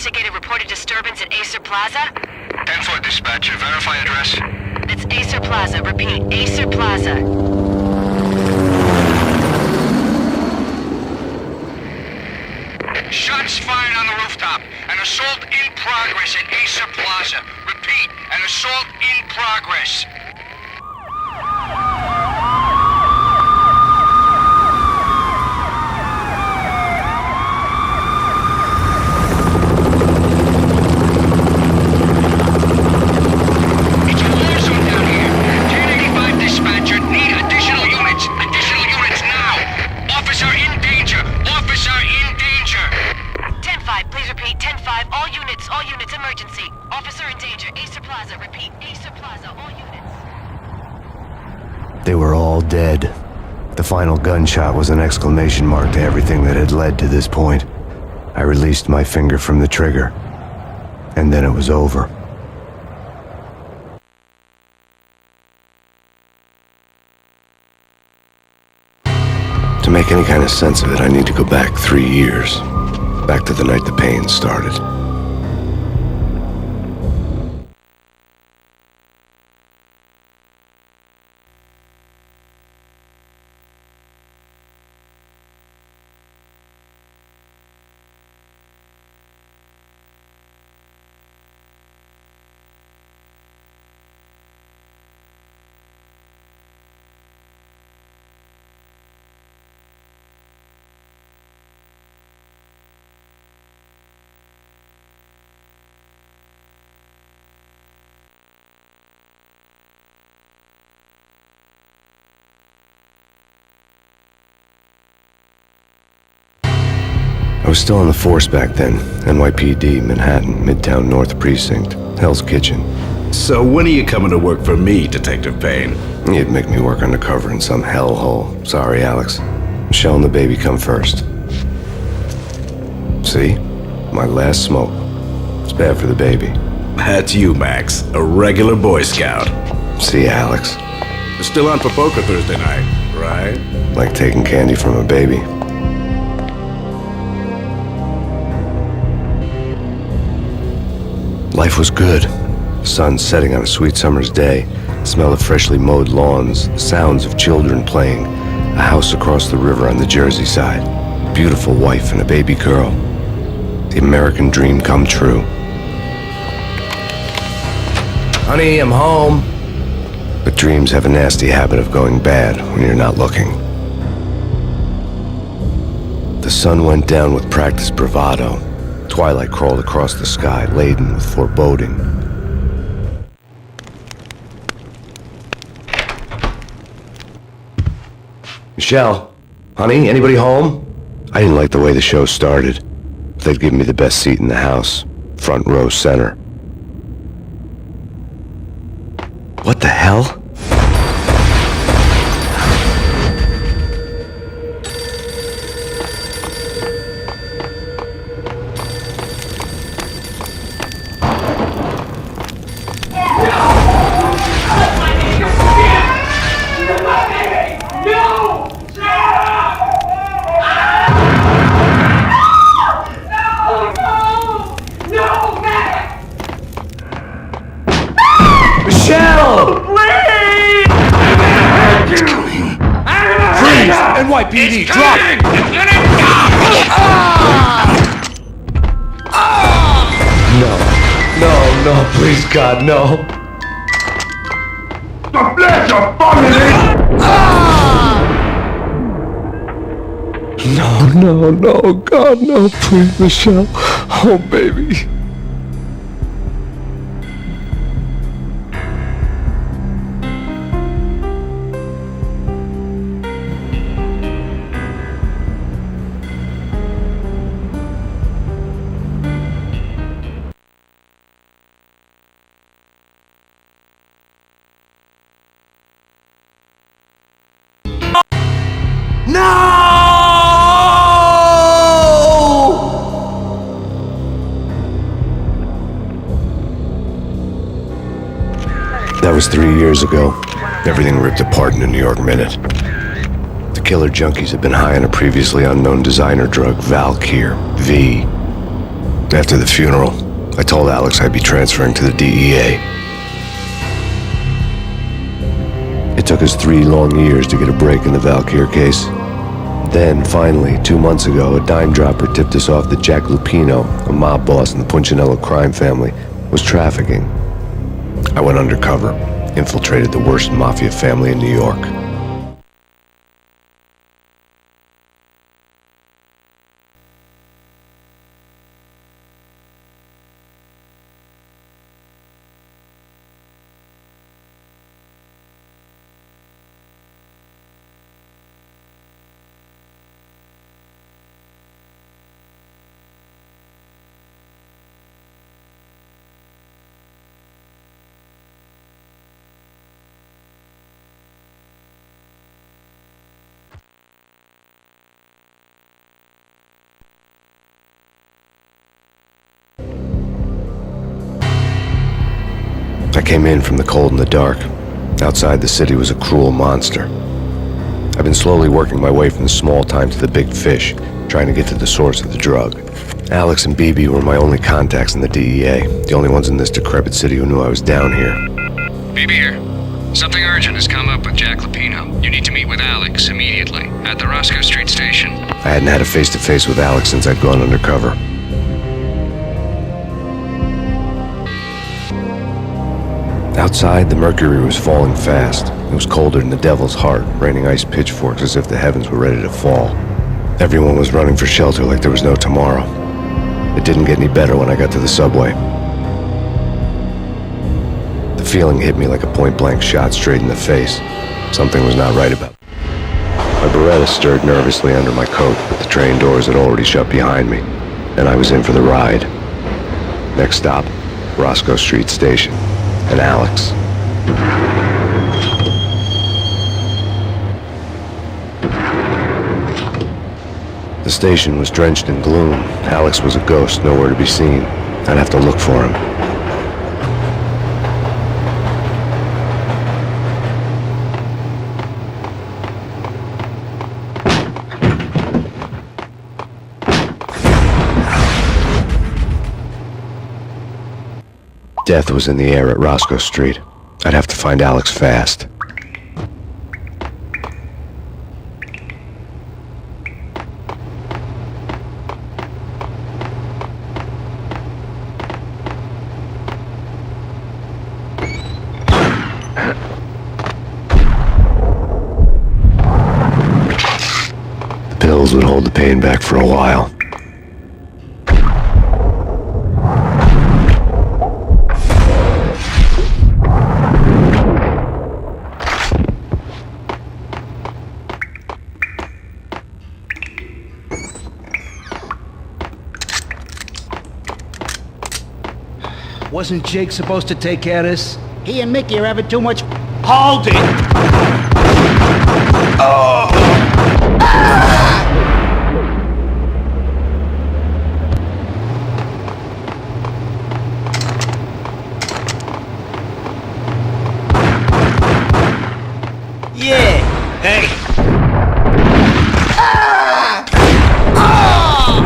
investigated reported disturbance at Acer Plaza? 10-4 dispatcher, verify address. It's Acer Plaza. Repeat, Acer Plaza. Shots fired on the rooftop. An assault in progress at Acer Plaza. Repeat, an assault in progress. It's a war zone down here. 1085 dispatcher, need additional units. Additional units now. Officer in danger. Officer in danger. 10-5, please repeat. 10-5, all units, emergency. Officer in danger, Acer Plaza. Repeat, Acer Plaza, all units. They were all dead. The final gunshot was an exclamation mark to everything that had led to this point. I released my finger from the trigger, and then it was over. To make any kind of sense of it, I need to go back 3 years. Back to the night the Payne started. I was still on the force back then. NYPD, Manhattan, Midtown North Precinct, Hell's Kitchen. So when are you coming to work for me, Detective Payne? You'd make me work undercover in some hellhole. Sorry, Alex. Michelle and the baby come first. See? My last smoke. It's bad for the baby. That's you, Max. A regular Boy Scout. See, Alex? Still on for poker Thursday night, right? Like taking candy from a baby. Life was good. The sun setting on a sweet summer's day, the smell of freshly mowed lawns, the sounds of children playing, a house across the river on the Jersey side, a beautiful wife and a baby girl. The American dream come true. Honey, I'm home. But dreams have a nasty habit of going bad when you're not looking. The sun went down with practiced bravado. Twilight crawled across the sky, laden with foreboding. Michelle, honey, anybody home? I didn't like the way the show started. They'd give me the best seat in the house, front row center. What the hell? NYPD, drop! No, please God, no. The flesh of family! No, God, no, please, Michelle. Oh, baby. That was 3 years ago. Everything ripped apart in a New York minute. The killer junkies had been high on a previously unknown designer drug, Valkyr, V. After the funeral, I told Alex I'd be transferring to the DEA. It took us 3 long years to get a break in the Valkyr case. Then, finally, 2 months ago, a dime dropper tipped us off that Jack Lupino, a mob boss in the Punchinello crime family, was trafficking. I went undercover, infiltrated the worst mafia family in New York. I came in from the cold and the dark. Outside, the city was a cruel monster. I've been slowly working my way from the small time to the big fish, trying to get to the source of the drug. Alex and BB were my only contacts in the DEA, the only ones in this decrepit city who knew I was down here. BB here. Something urgent has come up with Jack Lupino. You need to meet with Alex immediately at the Roscoe Street station. I hadn't had a face-to-face with Alex since I'd gone undercover. Outside, the mercury was falling fast. It was colder than the devil's heart, raining ice pitchforks as if the heavens were ready to fall. Everyone was running for shelter like there was no tomorrow. It didn't get any better when I got to the subway. The feeling hit me like a point-blank shot straight in the face. Something was not right about it. My Beretta stirred nervously under my coat, but the train doors had already shut behind me, and I was in for the ride. Next stop, Roscoe Street Station. And Alex. The station was drenched in gloom. Alex was a ghost, nowhere to be seen. I'd have to look for him. Death was in the air at Roscoe Street. I'd have to find Alex fast. The pills would hold the pain back for a while. Wasn't Jake supposed to take care of this? He and Mickey are having too much... Hold it! Oh! Ah! Yeah! Hey! Ah! Ah!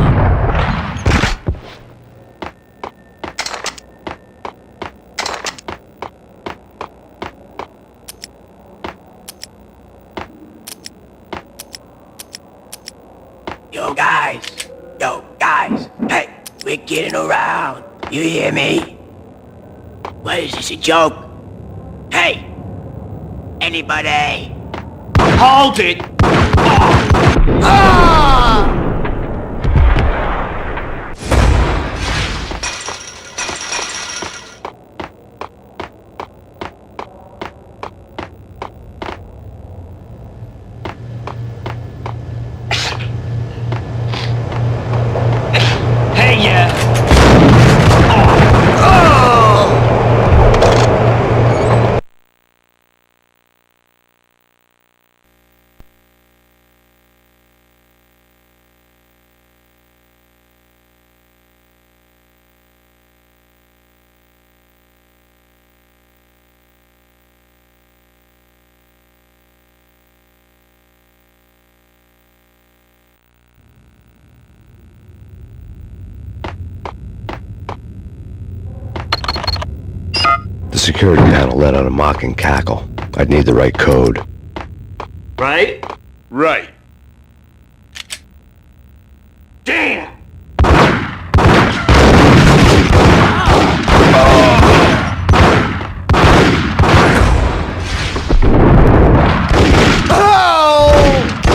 Yo guys, hey, we're getting around. You hear me? What is this, a joke? Hey, anybody? Hold it! Ah! Hey, yeah! security panel let out a mocking cackle. I'd need the right code. Right? Right. Damn!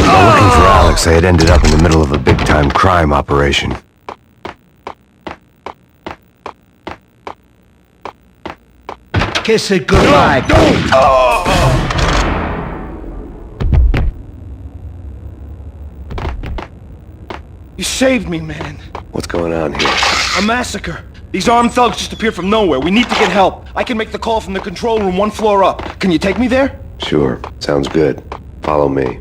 While looking for Alex, I had ended up in the middle of a big-time crime operation. Kiss it goodbye. You saved me, man. What's going on here? A massacre. These armed thugs just appeared from nowhere. We need to get help. I can make the call from the control room 1 floor up. Can you take me there? Sure, sounds good. Follow me.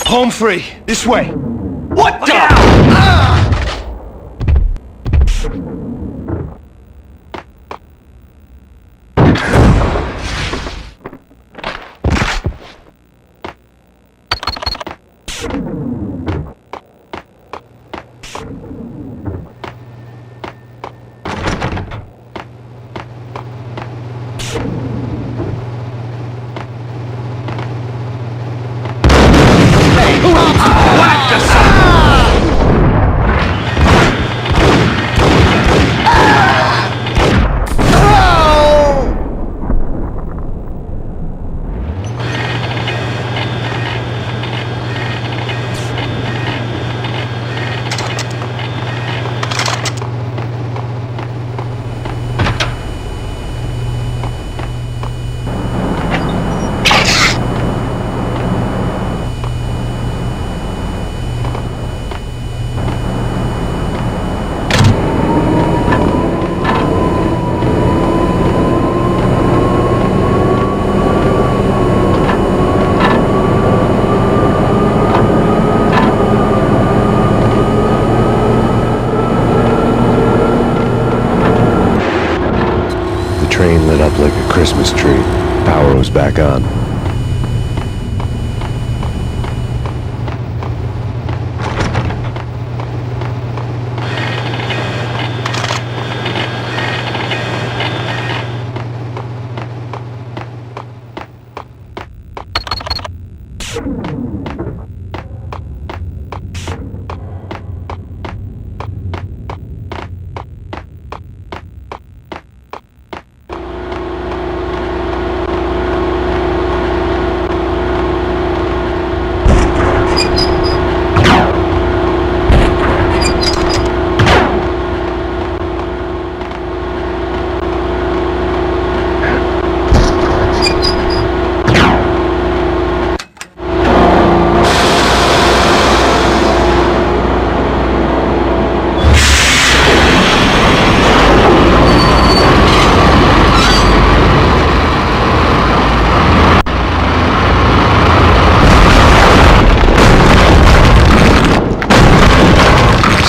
Home free. This way. What the? Train lit up like a Christmas tree. Power was back on.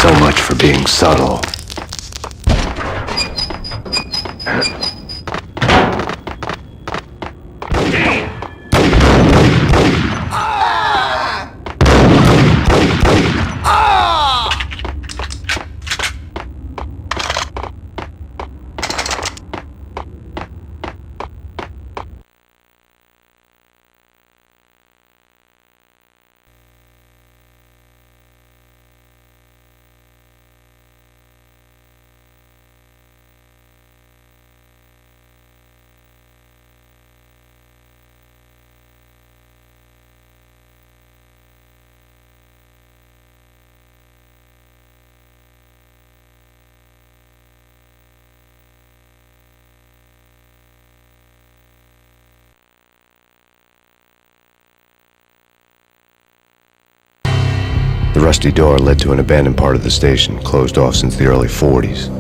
So much for being subtle. The rusty door led to an abandoned part of the station, closed off since the early 40s.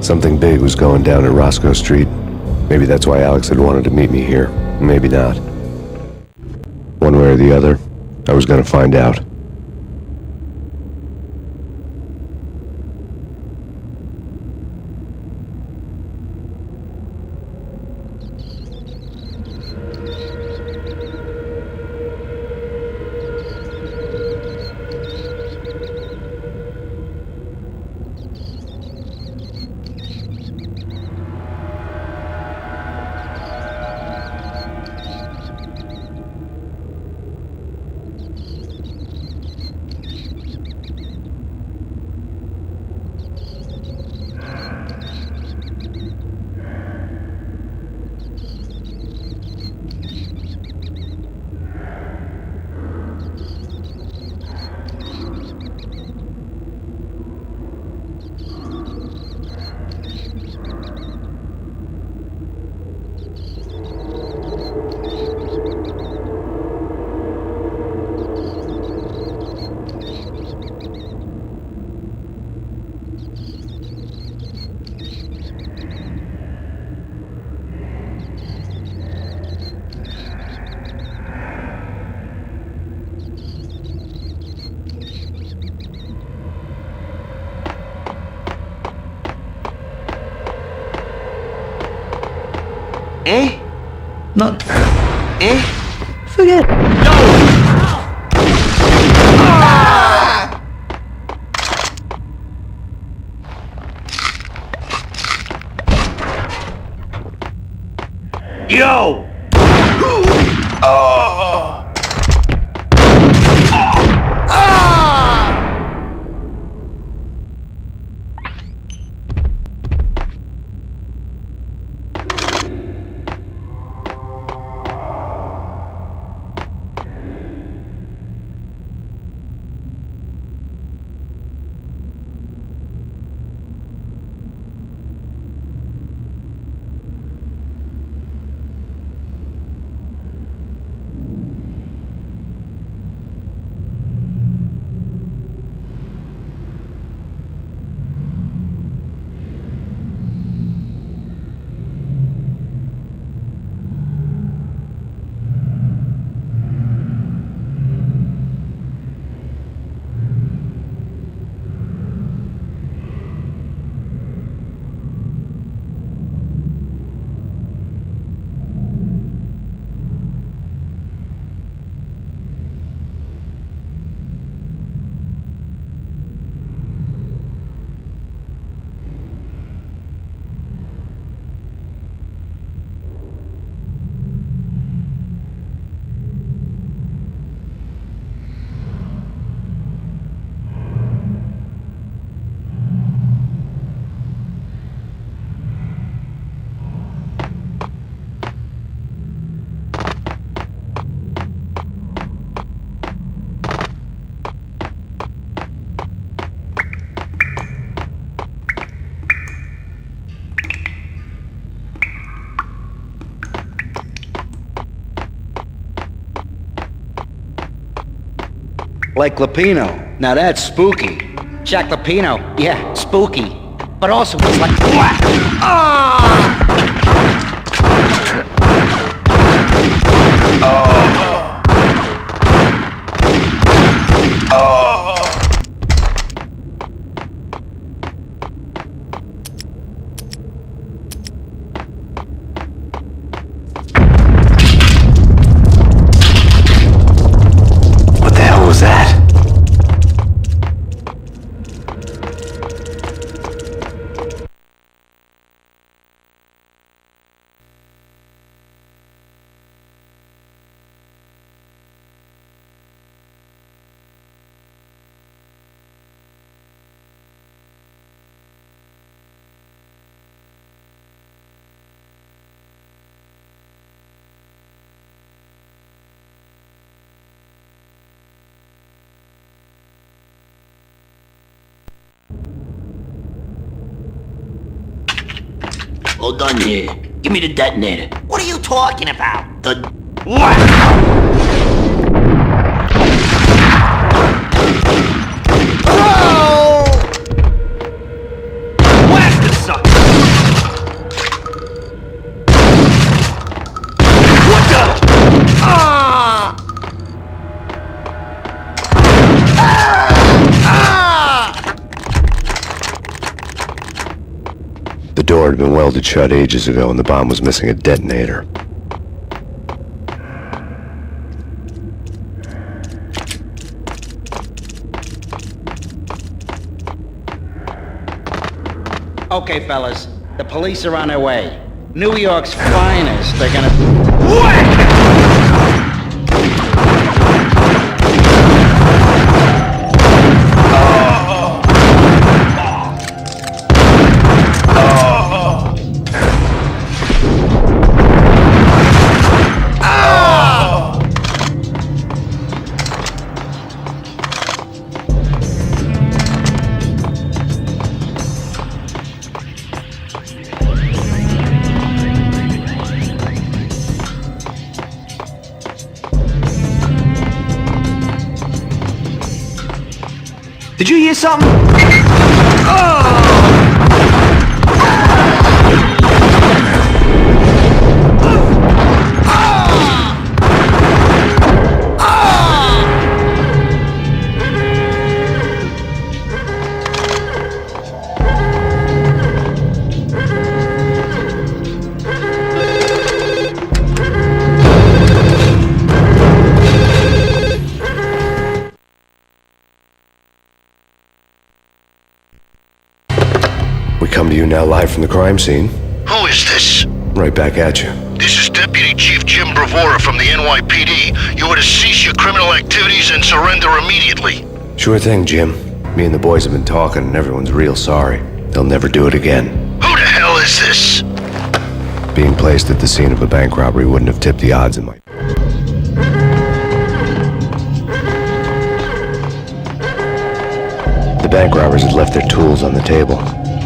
Something big was going down at Roscoe Street. Maybe that's why Alex had wanted to meet me here. Maybe not. One way or the other, I was gonna find out. Not... Forget. Yo! Like Lapino. Now that's spooky. Jack Lapino, yeah, spooky. But also it's like... Ah! Hold on here. Give me the detonator. What are you talking about? The... Blast this sucker! door had been welded shut ages ago and the bomb was missing a detonator. Okay, fellas. The police are on their way. New York's finest. They're gonna... Did you hear something? We come to you now live from the crime scene. Who is this? Right back at you. This is Deputy Chief Jim Bravura from the NYPD. You are to cease your criminal activities and surrender immediately. Sure thing, Jim. Me and the boys have been talking and everyone's real sorry. They'll never do it again. Who the hell is this? Being placed at the scene of a bank robbery wouldn't have tipped the odds in my... The bank robbers had left their tools on the table.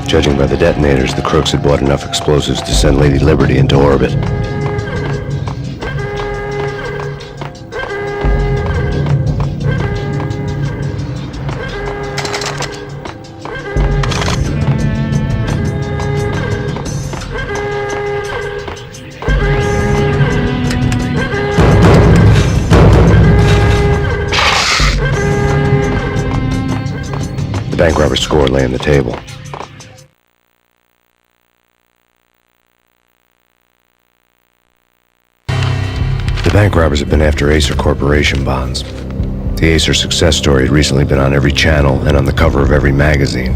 Judging by the detonators, the crooks had bought enough explosives to send Lady Liberty into orbit. The bank robber's score lay on the table. The bank robbers have been after Acer Corporation bonds. The Acer success story had recently been on every channel and on the cover of every magazine.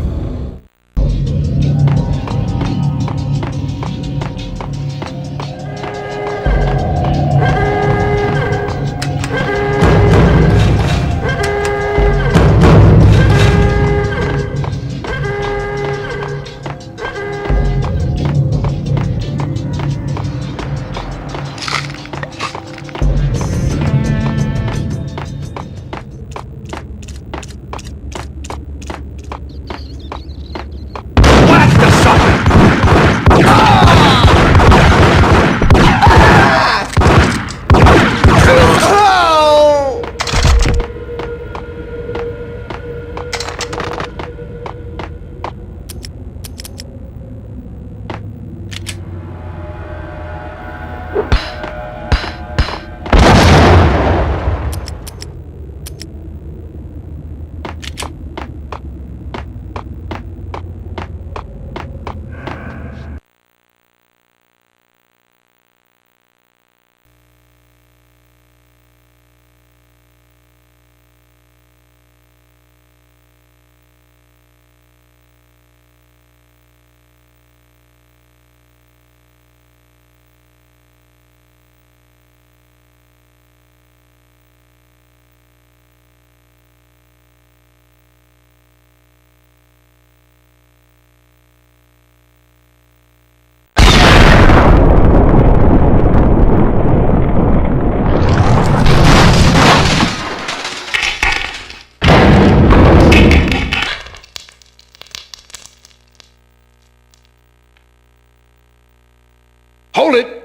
Hold it!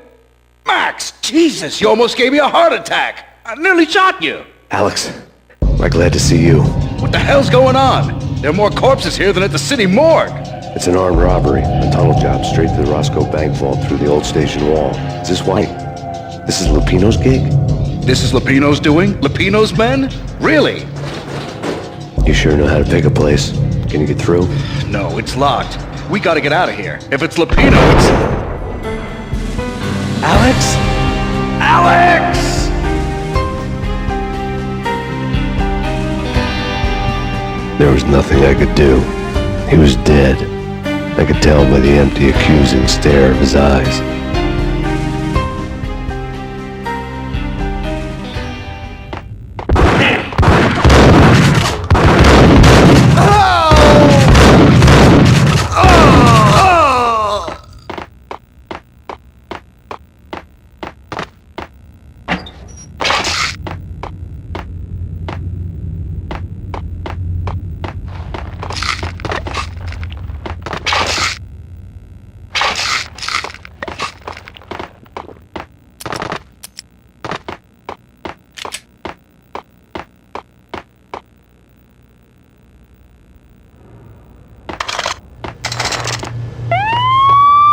Max! Jesus, you almost gave me a heart attack! I nearly shot you! Alex, I'm glad to see you. What the hell's going on? There are more corpses here than at the city morgue! It's an armed robbery, a tunnel job straight to the Roscoe Bank vault through the old station wall. Is this why? This is Lupino's gig? This is Lupino's doing? Lupino's men? Really? You sure know how to pick a place? Can you get through? No, it's locked. We gotta get out of here. If it's Lupino, it's... Alex? Alex! There was nothing I could do. He was dead. I could tell by the empty, accusing stare of his eyes.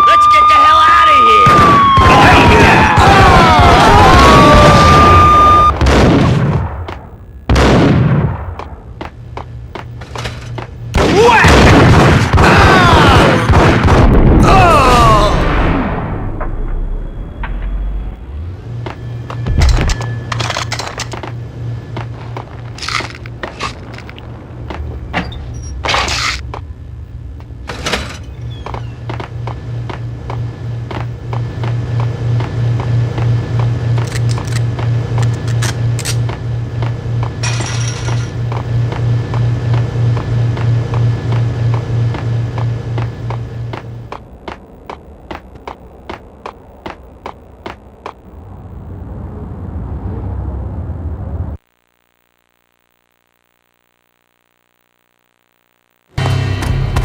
Let's get the hell out of here!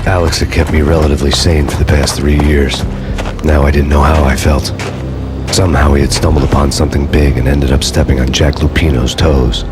Alex had kept me relatively sane for the past 3 years. Now I didn't know how I felt. Somehow he had stumbled upon something big and ended up stepping on Jack Lupino's toes.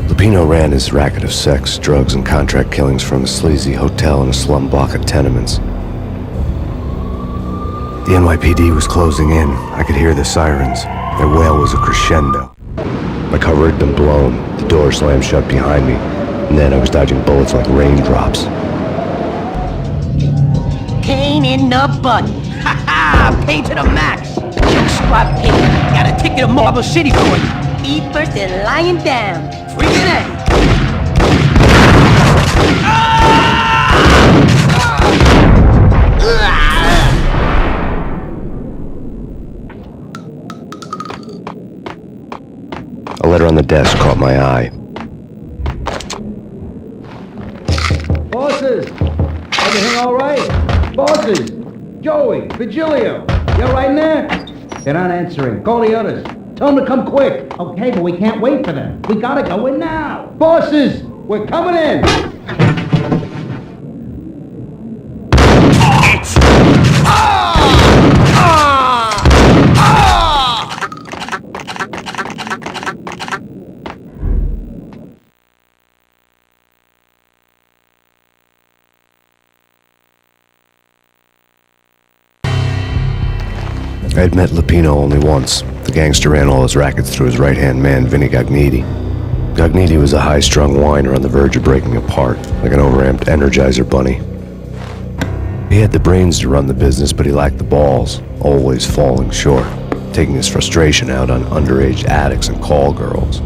Lupino ran his racket of sex, drugs, and contract killings from a sleazy hotel in a slum block of tenements. The NYPD was closing in. I could hear the sirens. Their wail was a crescendo. My cover had been blown. The door slammed shut behind me, and then I was dodging bullets like raindrops. Payne in the butt. Ha ha! Payne to the max. Kill squad Payne. Got a ticket to Marble City for you. Be first and lying down. Freaking A. A letter on the desk caught my eye. Bosses! Everything all right? Bosses! Joey! Vigilio! You all right in there? They're not answering. Call the others. Tell them to come quick. Okay, but we can't wait for them. We gotta go in now. Bosses! We're coming in! I had met Lupino only once. The gangster ran all his rackets through his right-hand man, Vinny Gagniti. Gagniti was a high-strung whiner on the verge of breaking apart, like an overamped Energizer bunny. He had the brains to run the business, but he lacked the balls, always falling short, taking his frustration out on underage addicts and call girls.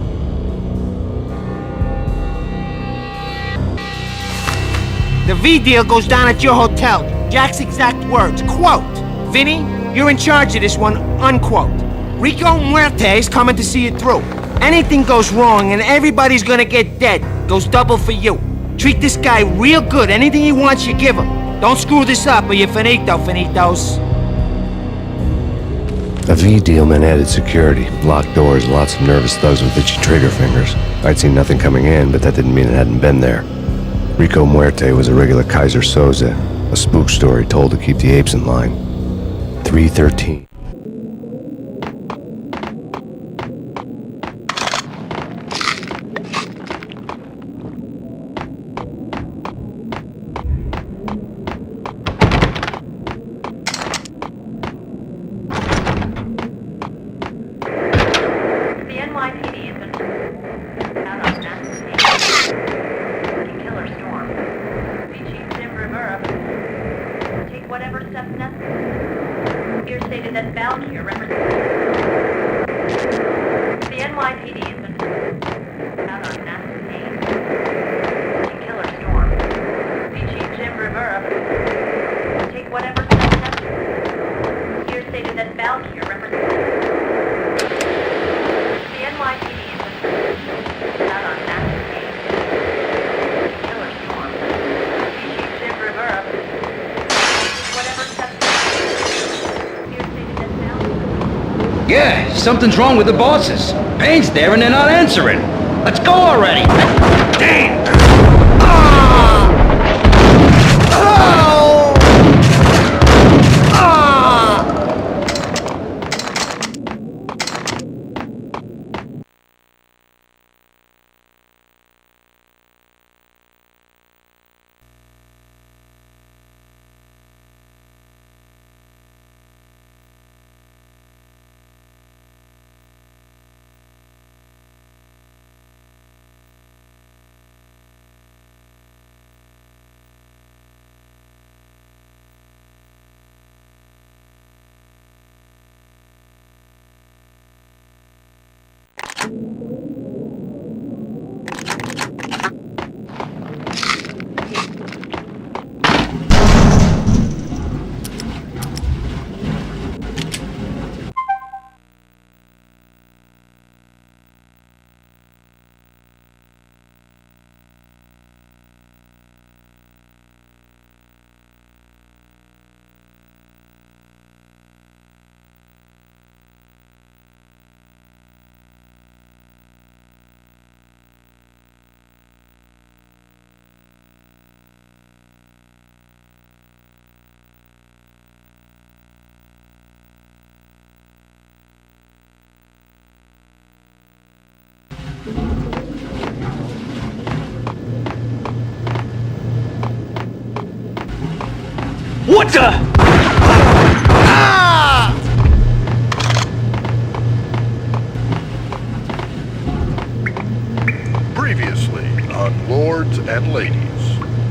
The V deal goes down at your hotel. Jack's exact words, quote, "Vinny, you're in charge of this one," unquote. Rico Muerte's coming to see it through. Anything goes wrong and everybody's gonna get dead. Goes double for you. Treat this guy real good. Anything he wants, you give him. Don't screw this up or you're finito, finitos. A V deal meant added security, locked doors, lots of nervous thugs with itchy trigger fingers. I'd seen nothing coming in, but that didn't mean it hadn't been there. Rico Muerte was a regular Kaiser Soze, a spook story told to keep the apes in line. 313. Yeah, something's wrong with the bosses. Payne's there and they're not answering. Let's go already. Damn! What the? Previously on Lords and Ladies.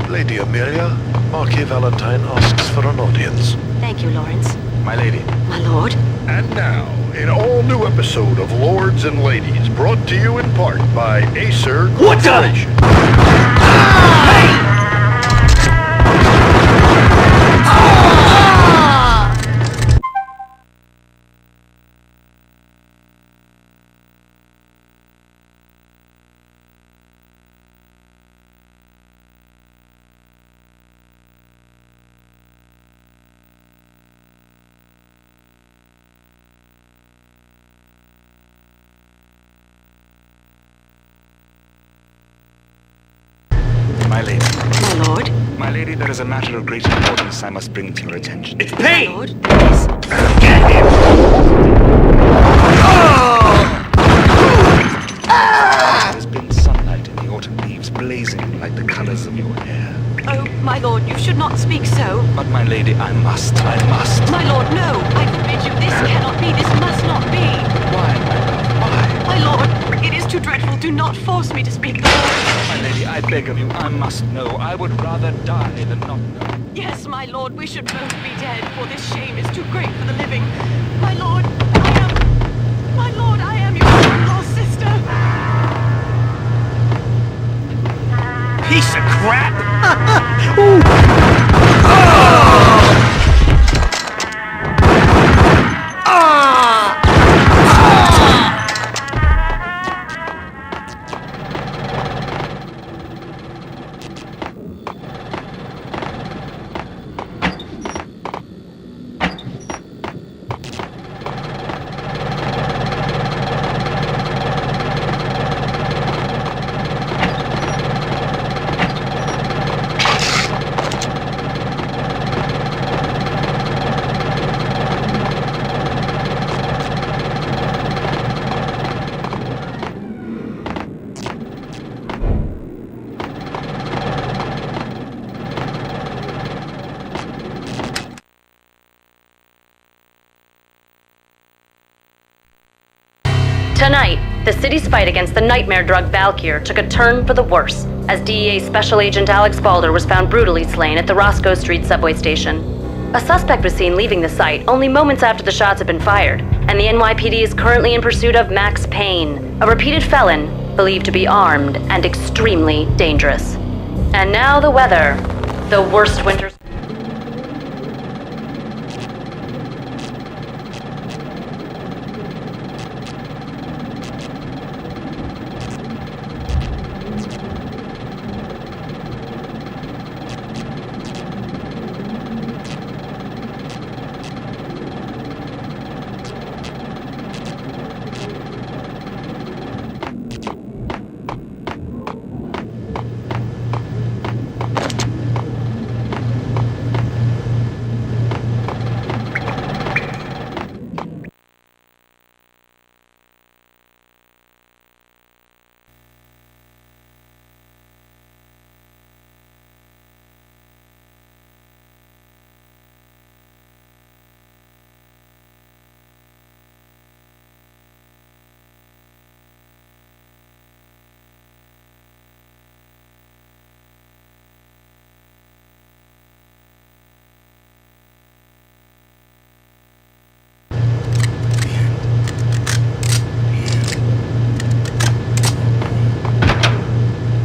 Lady Amelia, Marquis Valentine asks for an audience. Thank you, Lawrence. My lady. My lord. And now, an all-new episode of Lords and Ladies, brought to you in part by Acer What the? Corporation. My lady. My lord. My lady, there is a matter of great importance I must bring to your attention. It's Payne! My lord. Yes. Get him! There's been sunlight in the autumn leaves blazing like the colors of your hair. Oh, my lord, you should not speak so. But my lady, I must. My lord, no. I forbid you. This cannot be. This must not be. Why, my love, why? My lord, it is too dreadful. Do not force me to speak the word. My lady, I beg of you, I must know. I would rather die than not know. Yes, my lord, we should both be dead, for this shame is too great for the living. My lord, I am your lost sister. Piece of crap! Tonight, the city's fight against the nightmare drug Valkyr took a turn for the worse, as DEA Special Agent Alex Balder was found brutally slain at the Roscoe Street subway station. A suspect was seen leaving the site only moments after the shots had been fired, and the NYPD is currently in pursuit of Max Payne, a repeated felon believed to be armed and extremely dangerous. And now the weather. The worst winter...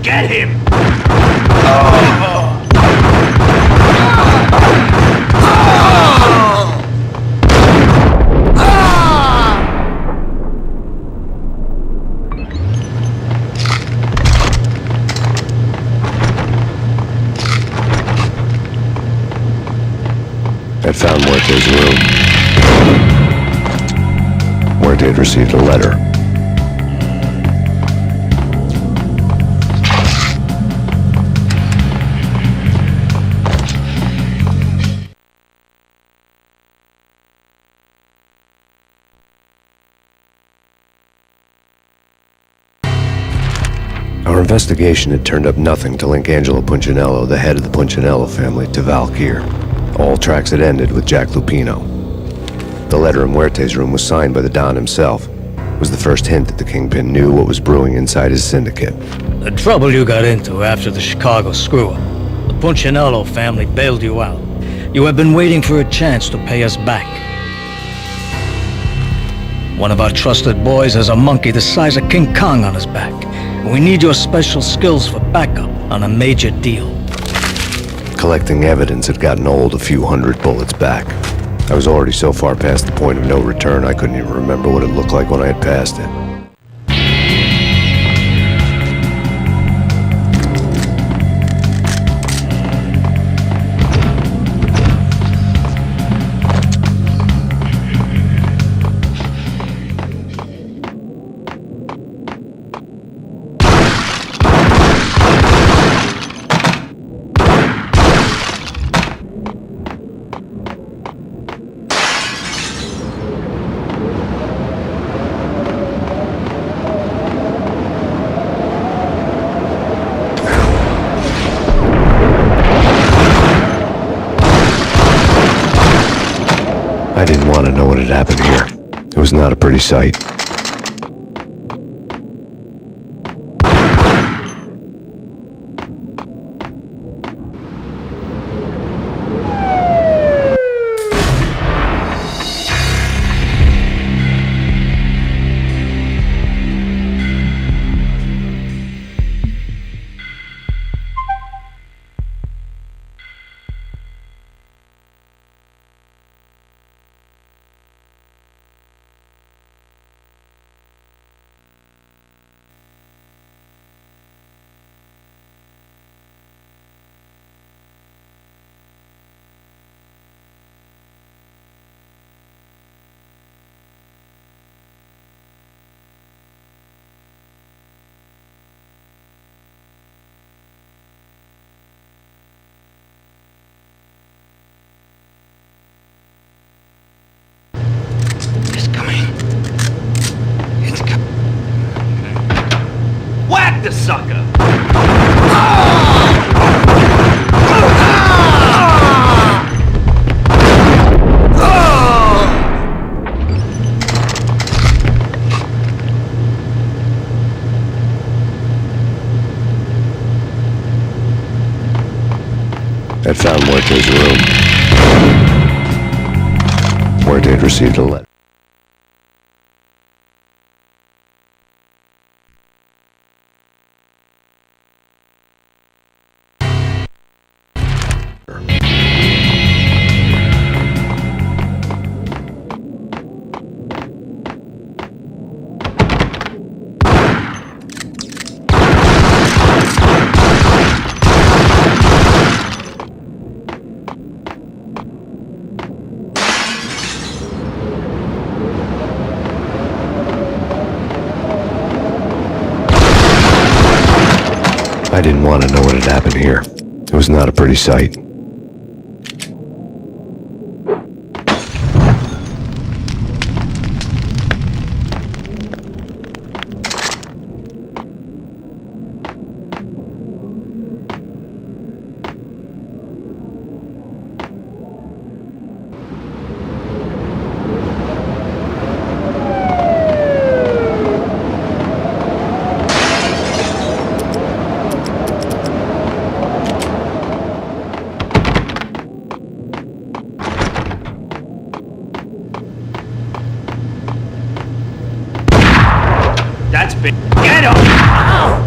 Get him! I'd found Muerte's room. Muerte had received a letter. Our investigation had turned up nothing to link Angelo Punchinello, the head of the Punchinello family, to Valkyr. All tracks had ended with Jack Lupino. The letter in Muerte's room was signed by the Don himself. It was the first hint that the Kingpin knew what was brewing inside his syndicate. The trouble you got into after the Chicago screw-up. The Punchinello family bailed you out. You have been waiting for a chance to pay us back. One of our trusted boys has a monkey the size of King Kong on his back. We need your special skills for backup on a major deal. Collecting evidence had gotten old a few hundred bullets back. I was already so far past the point of no return I couldn't even remember what it looked like when I had passed it. I didn't want to know what had happened here. It was not a pretty sight. I'd found Muerte's room. Muerte had received a letter. I didn't want to know what had happened here. It was not a pretty sight. That's big. Get him! Ow!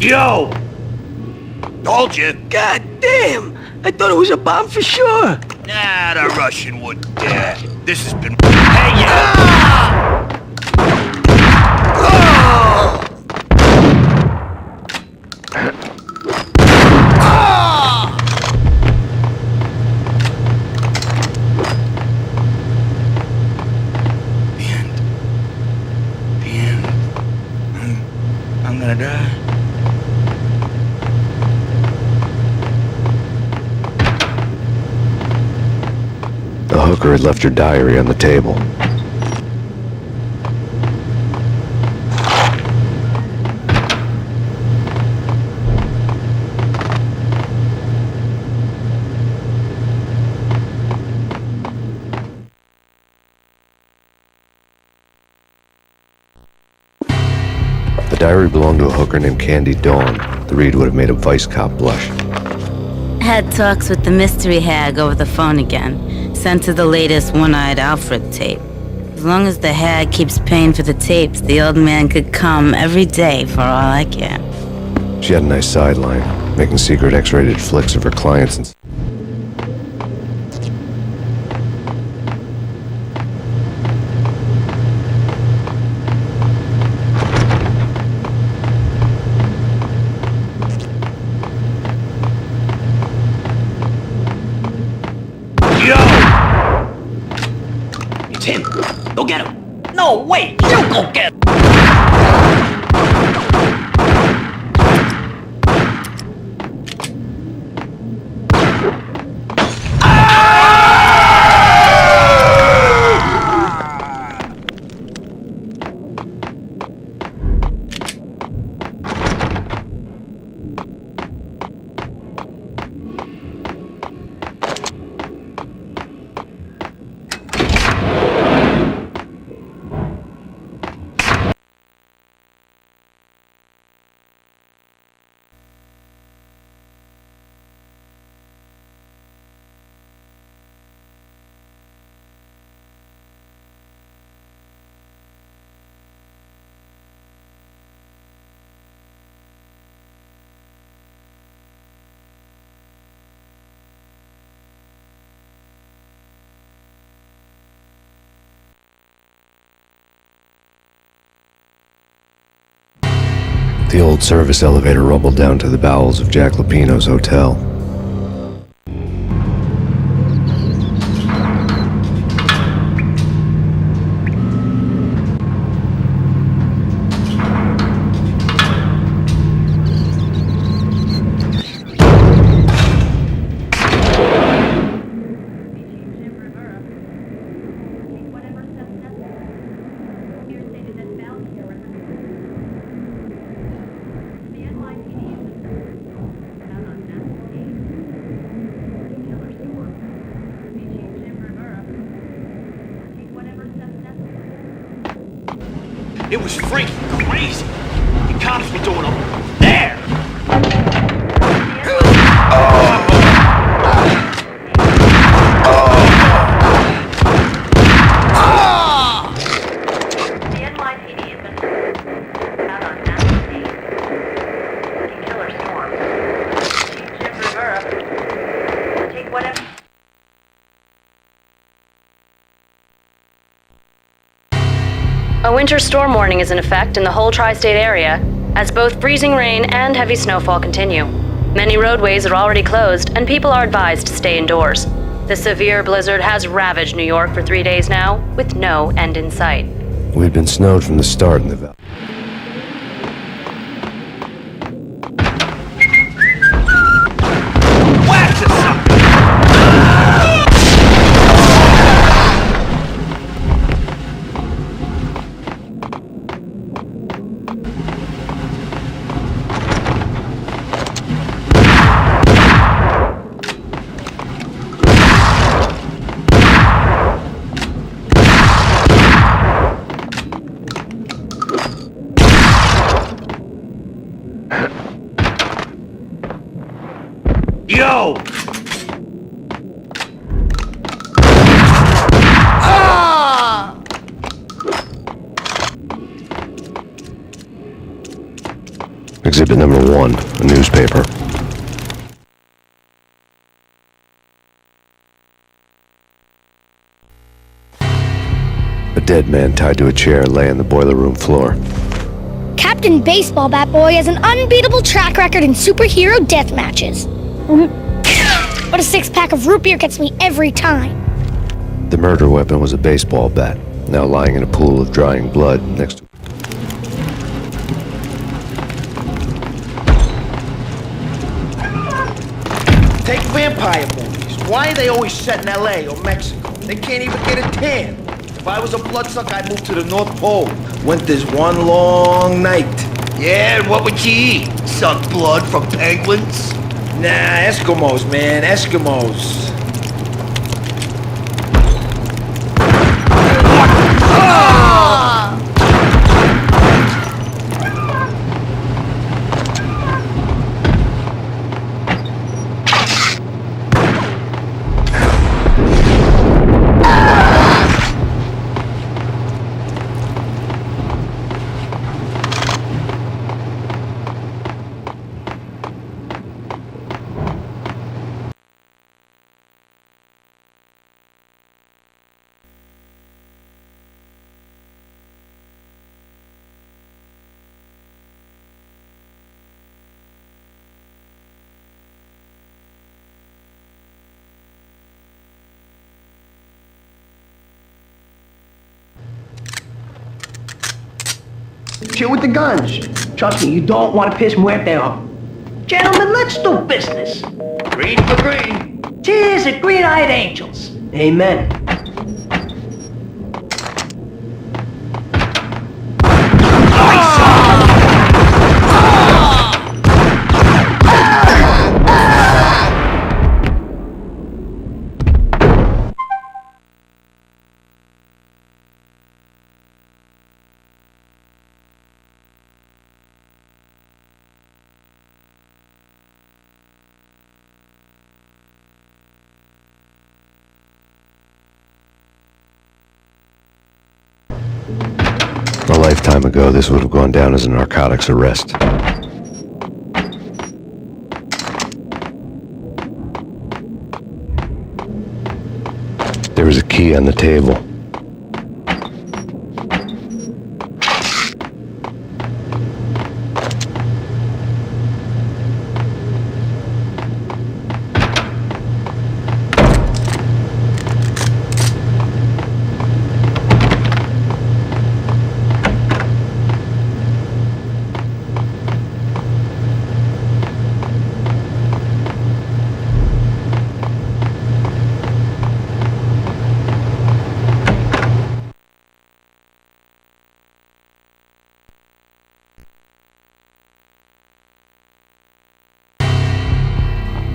Yo! Told you. God damn! I thought it was a bomb for sure. Nah, the Russian wouldn't dare. This has been... Hey, you! I'm gonna die. The hooker had left her diary on the table. The diary belonged to a hooker named Candy Dawn. The read would have made a vice cop blush. Had talks with the mystery hag over the phone again. Sent her the latest One-Eyed Alfred tape. As long as the hag keeps paying for the tapes, the old man could come every day for all I care. She had a nice sideline, making secret X-rated flicks of her clients and... It's him. Go get him. No, wait. You go get him. The old service elevator rumbled down to the bowels of Jack Lupino's hotel. It was freaking crazy. The cops were doing them there. The NYPD has been out on massive scene. Killer storm. Chief Jim Rivera will take whatever. A winter storm warning is in effect in the whole tri-state area, as both freezing rain and heavy snowfall continue. Many roadways are already closed, and people are advised to stay indoors. The severe blizzard has ravaged New York for 3 days now, with no end in sight. We'd been snowed from the start in the valley. Wax or something! Yo! Exhibit number 1, a newspaper. A dead man tied to a chair lay on the boiler room floor. Captain Baseball Bat Boy has an unbeatable track record in superhero death matches. But a 6-pack of root beer gets me every time. The murder weapon was a baseball bat, now lying in a pool of drying blood next to Take vampire movies. Why are they always set in L.A. or Mexico? They can't even get a tan. If I was a bloodsucker, I'd move to the North Pole. Winter's one long night. Yeah, and what would you eat? Suck blood from penguins? Nah, Eskimos, man, Eskimos. Chill with the guns. Trust me, you don't want to piss Muerte off. Gentlemen, let's do business. Green for green. Cheers at green-eyed angels. Amen. A lifetime ago, this would have gone down as a narcotics arrest. There was a key on the table.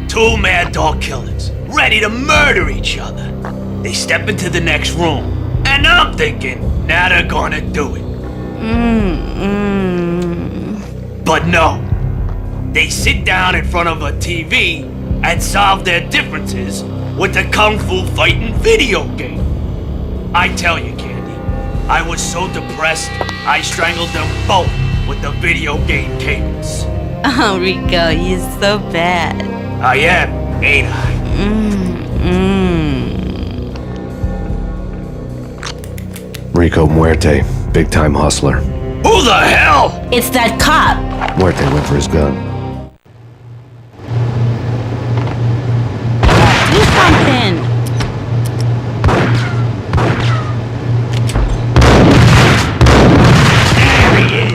Two mad dog killers, ready to murder each other. They step into the next room, and I'm thinking, now they're gonna do it. But no. They sit down in front of a TV and solve their differences with a kung fu fighting video game. I tell you, Candy, I was so depressed, I strangled them both with the video game cadence. Oh, Rico, you're so bad. I am, ain't I? Rico Muerte, big-time hustler. Who the hell? It's that cop. Muerte went for his gun. Do something. There he is.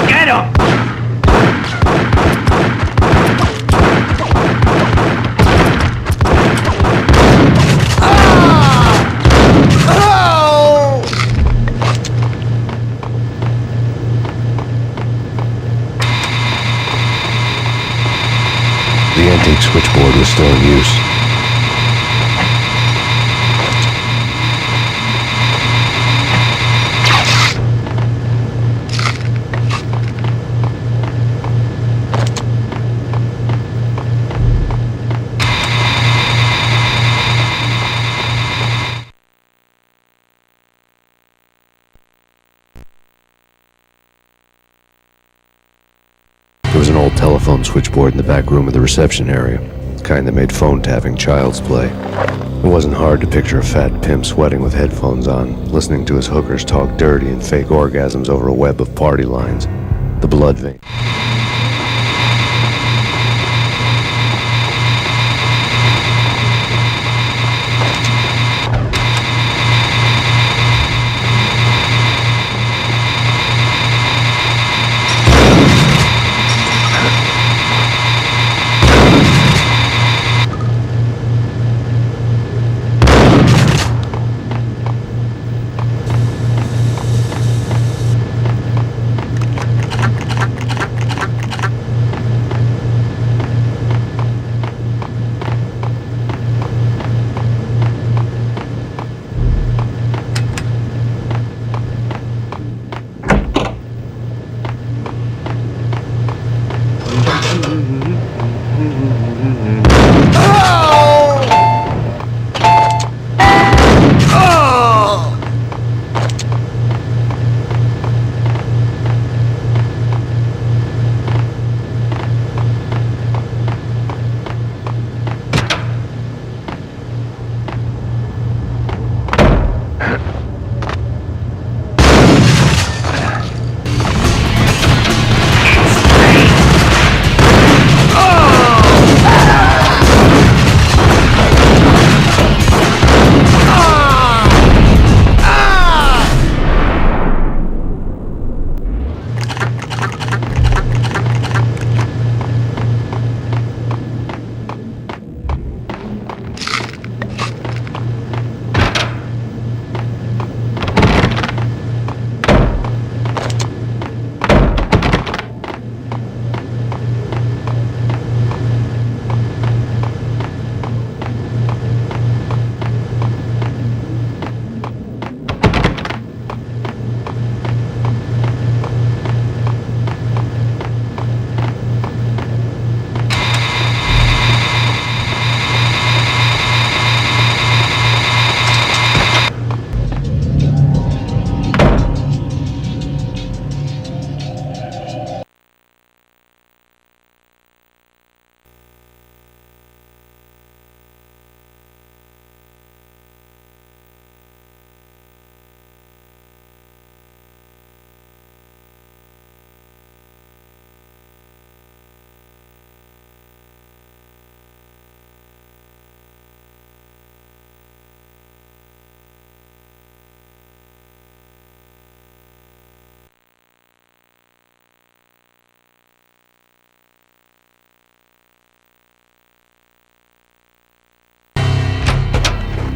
Get him! The antique switchboard was still in use. There was an old telephone switchboard in the back room of the reception area, the kind that made phone tapping child's play. It wasn't hard to picture a fat pimp sweating with headphones on, listening to his hookers talk dirty and fake orgasms over a web of party lines. The blood vein.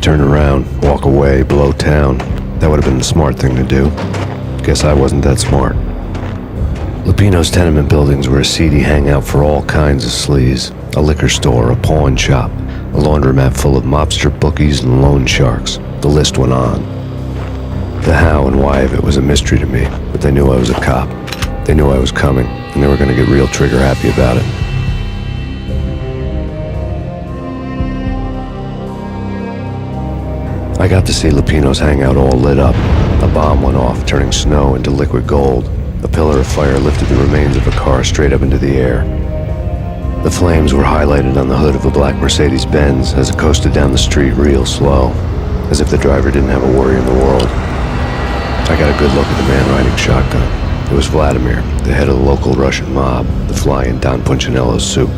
turn around, walk away, blow town. That would have been the smart thing to do. Guess I wasn't that smart. Lupino's tenement buildings were a seedy hangout for all kinds of sleaze. A liquor store, a pawn shop, a laundromat full of mobster bookies and loan sharks. The list went on. The how and why of it was a mystery to me, but they knew I was a cop. They knew I was coming, and they were going to get real trigger happy about it. I got to see Lupino's hangout all lit up. A bomb went off, turning snow into liquid gold. A pillar of fire lifted the remains of a car straight up into the air. The flames were highlighted on the hood of a black Mercedes-Benz as it coasted down the street real slow, as if the driver didn't have a worry in the world. I got a good look at the man riding shotgun. It was Vladimir, the head of the local Russian mob, the fly in Don Punchinello's soup.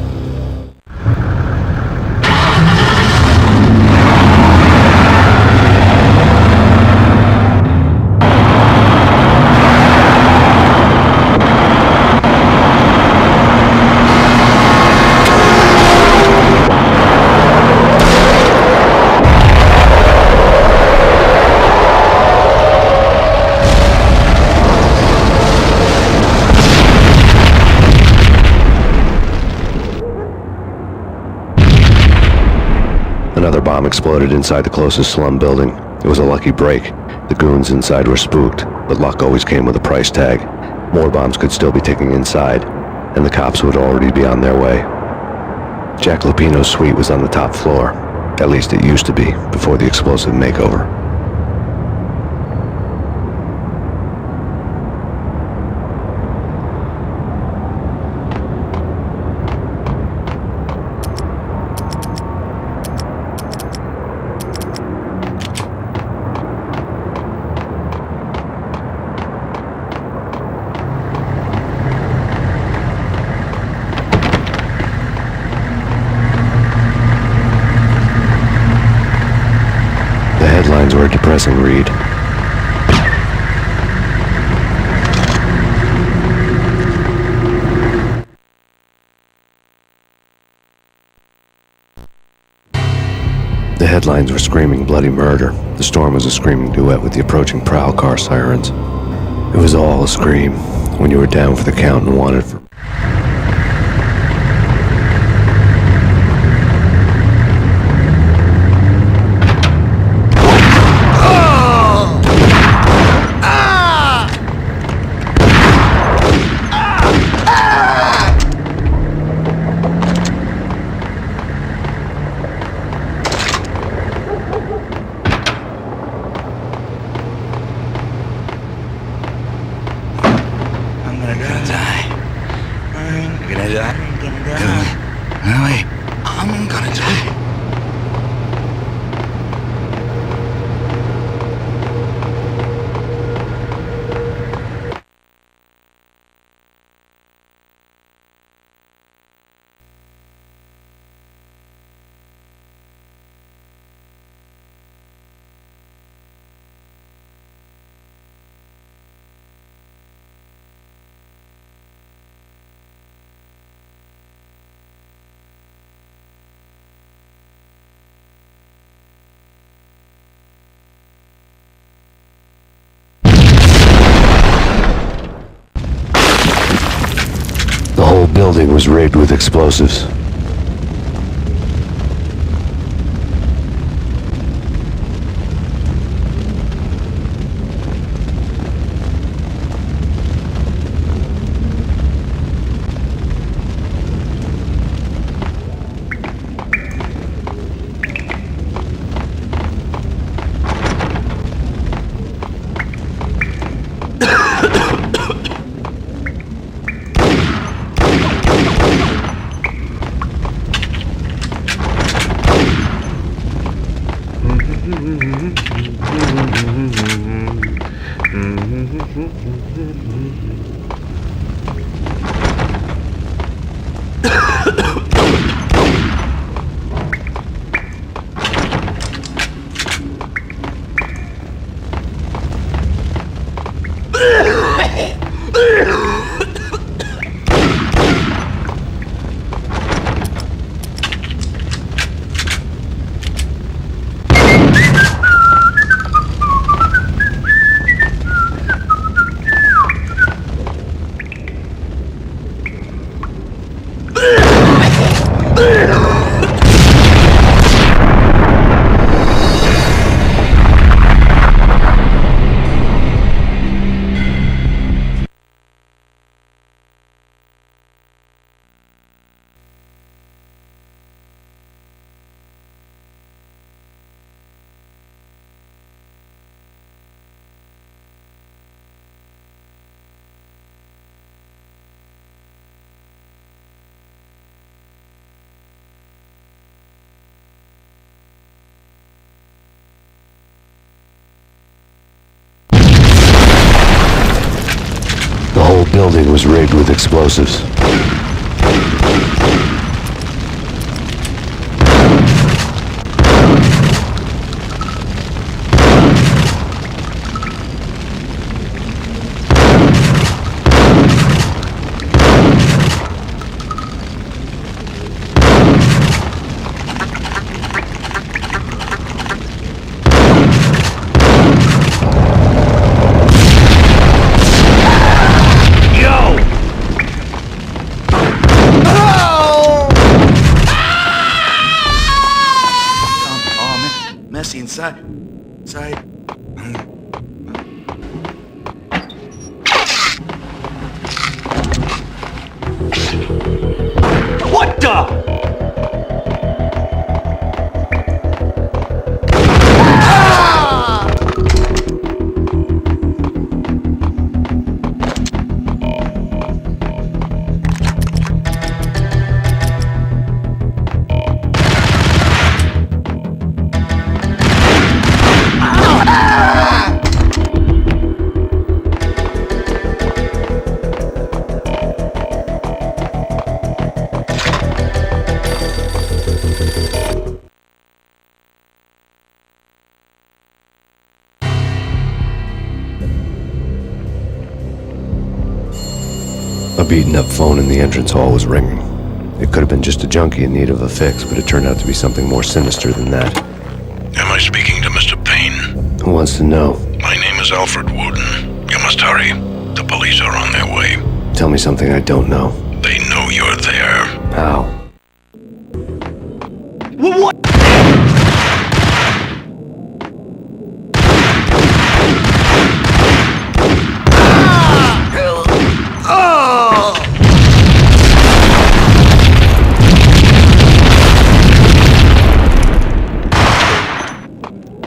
Another bomb exploded inside the closest slum building. It was a lucky break. The goons inside were spooked, but luck always came with a price tag. More bombs could still be ticking inside, and the cops would already be on their way. Jack Lupino's suite was on the top floor. At least it used to be, before the explosive makeover. The headlines were a depressing read. The headlines were screaming bloody murder. The storm was a screaming duet with the approaching prowl car sirens. It was all a scream when you were down for the count and wanted for... The whole building was rigged with explosives. building was rigged with explosives. Inside. What the? A beaten-up phone in the entrance hall was ringing. It could have been just a junkie in need of a fix, but it turned out to be something more sinister than that. Am I speaking to Mr. Payne? Who wants to know? My name is Alfred Wooden. You must hurry. The police are on their way. Tell me something I don't know. They know you're there. How? What?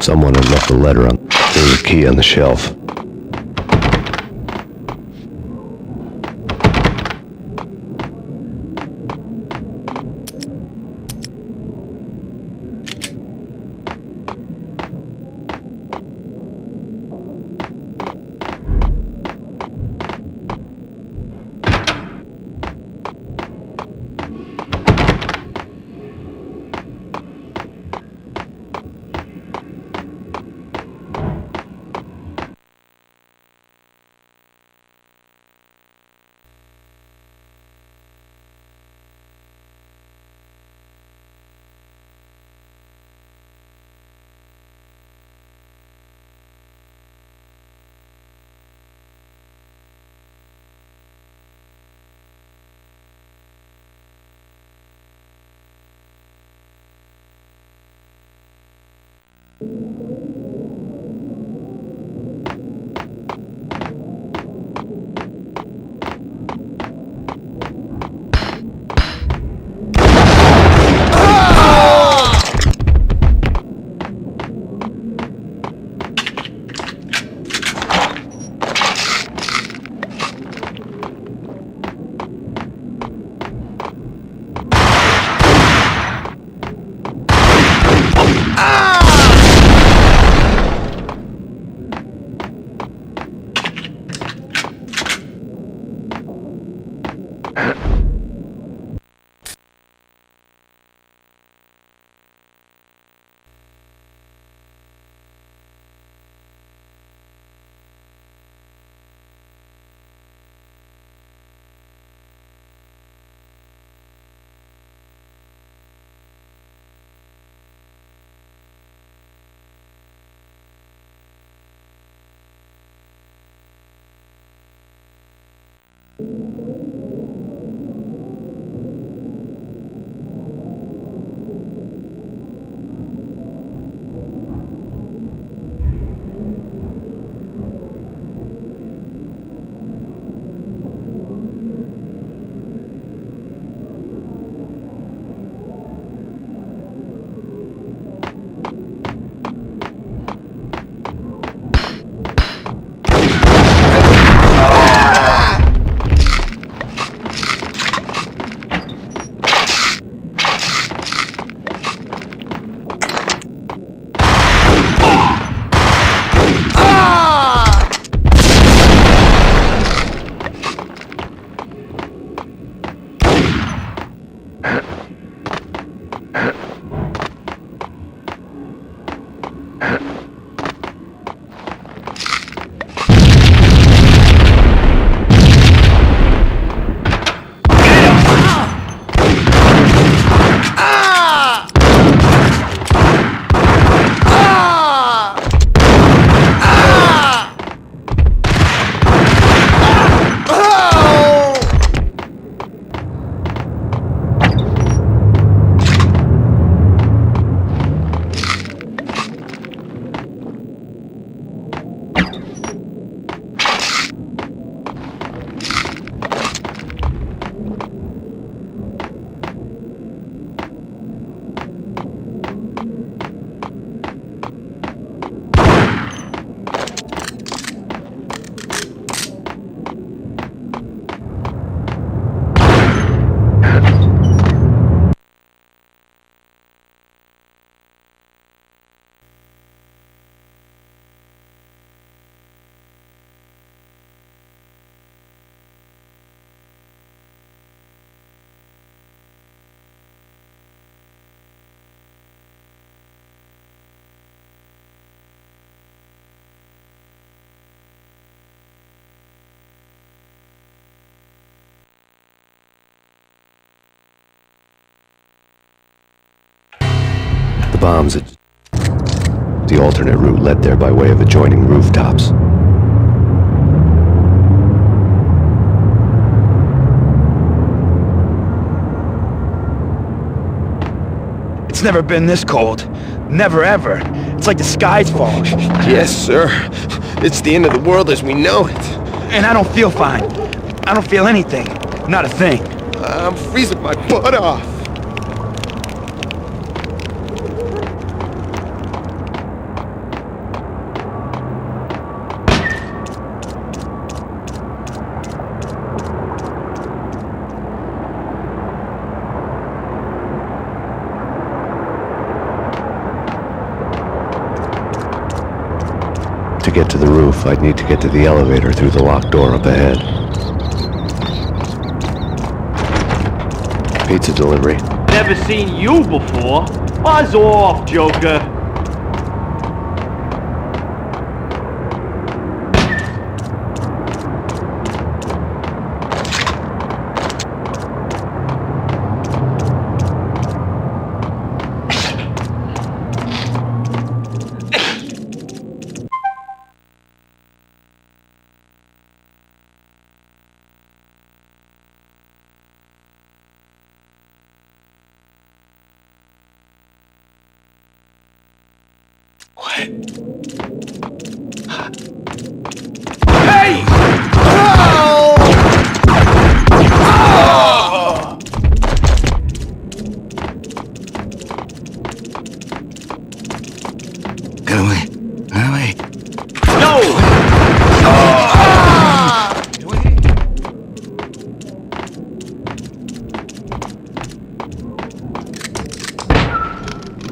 Someone had left a letter on. There was a key on the shelf. bombs at... The alternate route led there by way of adjoining rooftops. It's never been this cold. Never ever. It's like the sky's falling. Yes, sir. It's the end of the world as we know it. And I don't feel fine. I don't feel anything. Not a thing. I'm freezing my butt off. To get to the roof, I'd need to get to the elevator through the locked door up ahead. Pizza delivery. Never seen you before. Buzz off, Joker.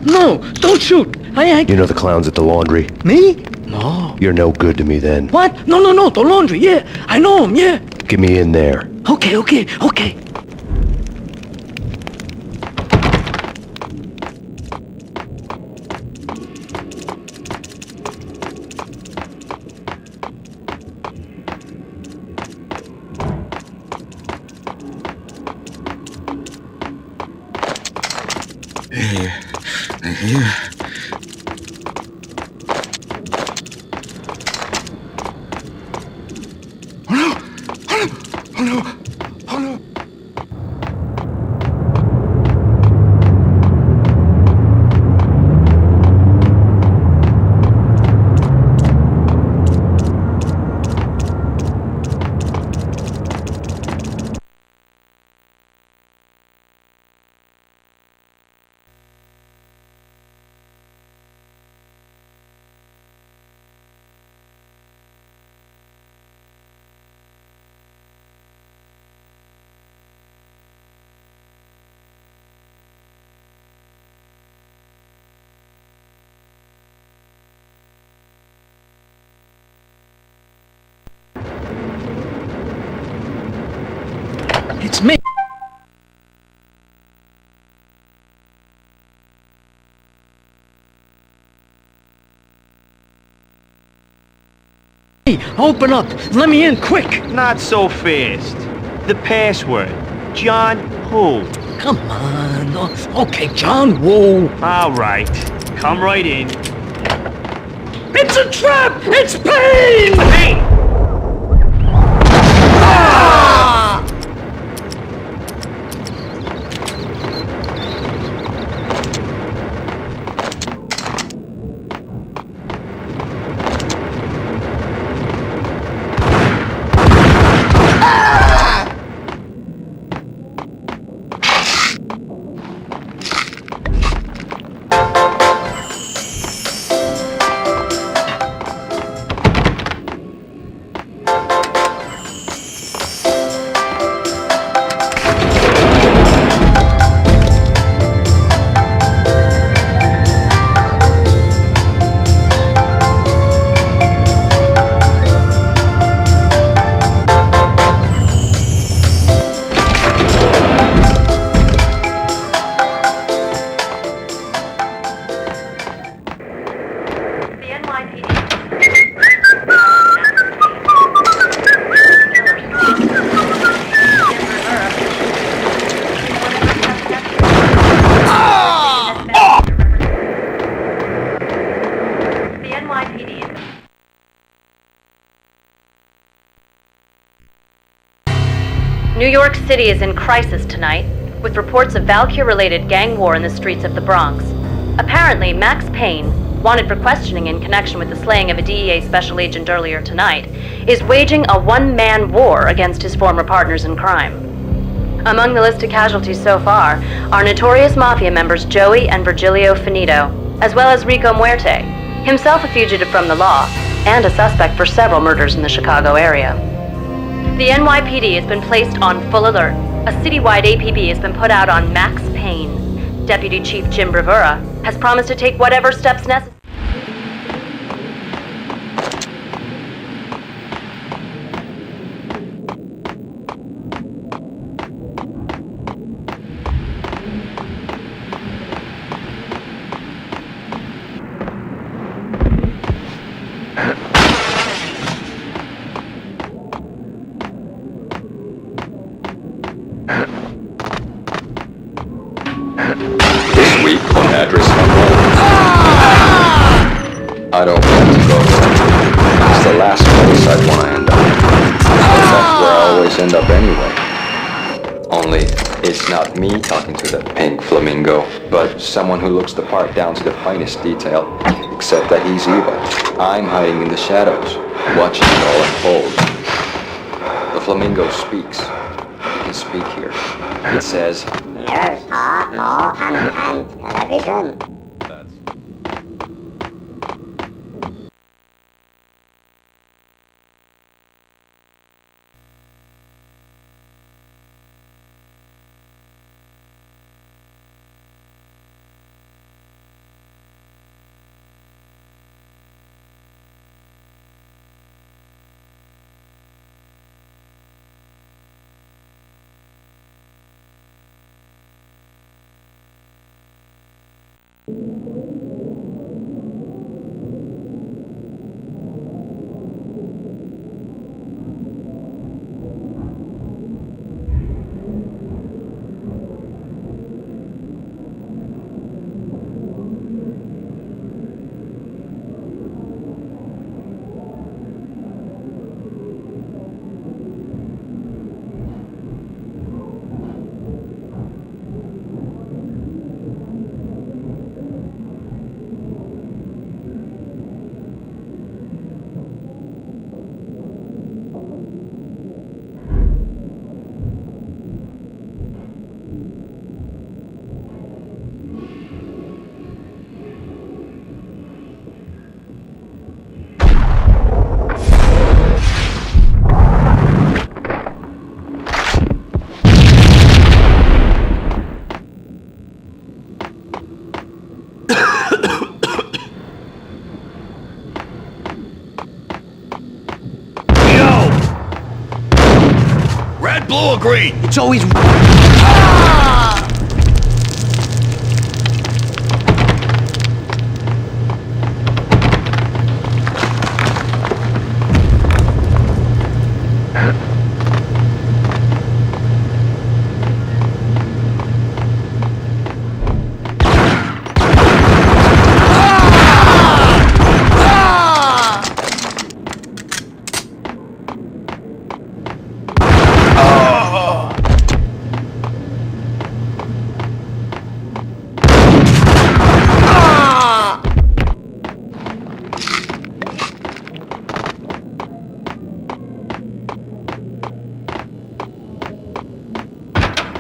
No, don't shoot. I ain't... You know the clowns at the laundry? Me? No. You're no good to me then. What? No, the laundry, yeah. I know him, yeah. Get me in there. Okay. It's me. Hey, open up. Let me in, quick. Not so fast. The password. John who? Come on. Okay, John Woo. All right. Come right in. It's a trap! It's Payne! Payne! New York City is in crisis tonight, with reports of Valkyr-related gang war in the streets of the Bronx. Apparently, Max Payne, wanted for questioning in connection with the slaying of a DEA special agent earlier tonight, is waging a one-man war against his former partners in crime. Among the list of casualties so far are notorious mafia members Joey and Virgilio Finito, as well as Rico Muerte, himself a fugitive from the law, and a suspect for several murders in the Chicago area. The NYPD has been placed on full alert. A citywide APB has been put out on Max Payne. Deputy Chief Jim Bravura has promised to take whatever steps necessary. This week on Address Unknown. I don't want to go there. It's the last place I'd want to end up. But that's where I always end up anyway. Only, it's not me talking to the pink flamingo, but someone who looks the part down to the finest detail, except that he's evil. I'm hiding in the shadows, watching it all unfold. The flamingo speaks. You can speak here. It says, Here's more and television. Red, blue, or green? It's always...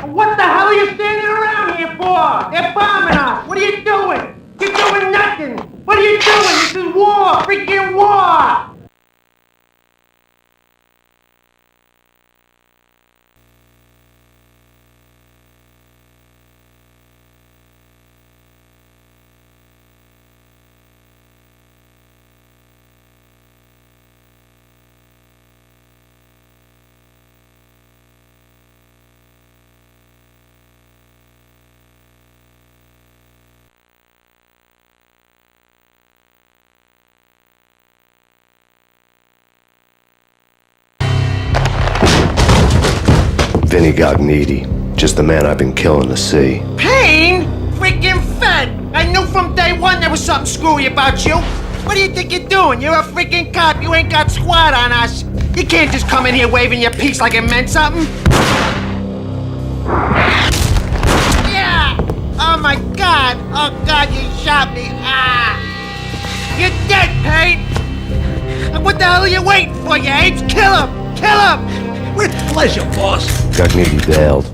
What the hell are you standing around here for? They're bombing us! What are you doing? You're doing nothing! What are you doing? This is war! Freaking war! Vinny Gognitti, just the man I've been killing to see. Payne? Freaking Fed! I knew from day one there was something screwy about you! What do you think you're doing? You're a freaking cop. You ain't got squad on us. You can't just come in here waving your piece like it meant something. Yeah! Oh my God! Oh God, you shot me! Ah! You're dead, Payne! And what the hell are you waiting for, you apes? Kill him! Kill him! With pleasure, boss. Gognitti bailed.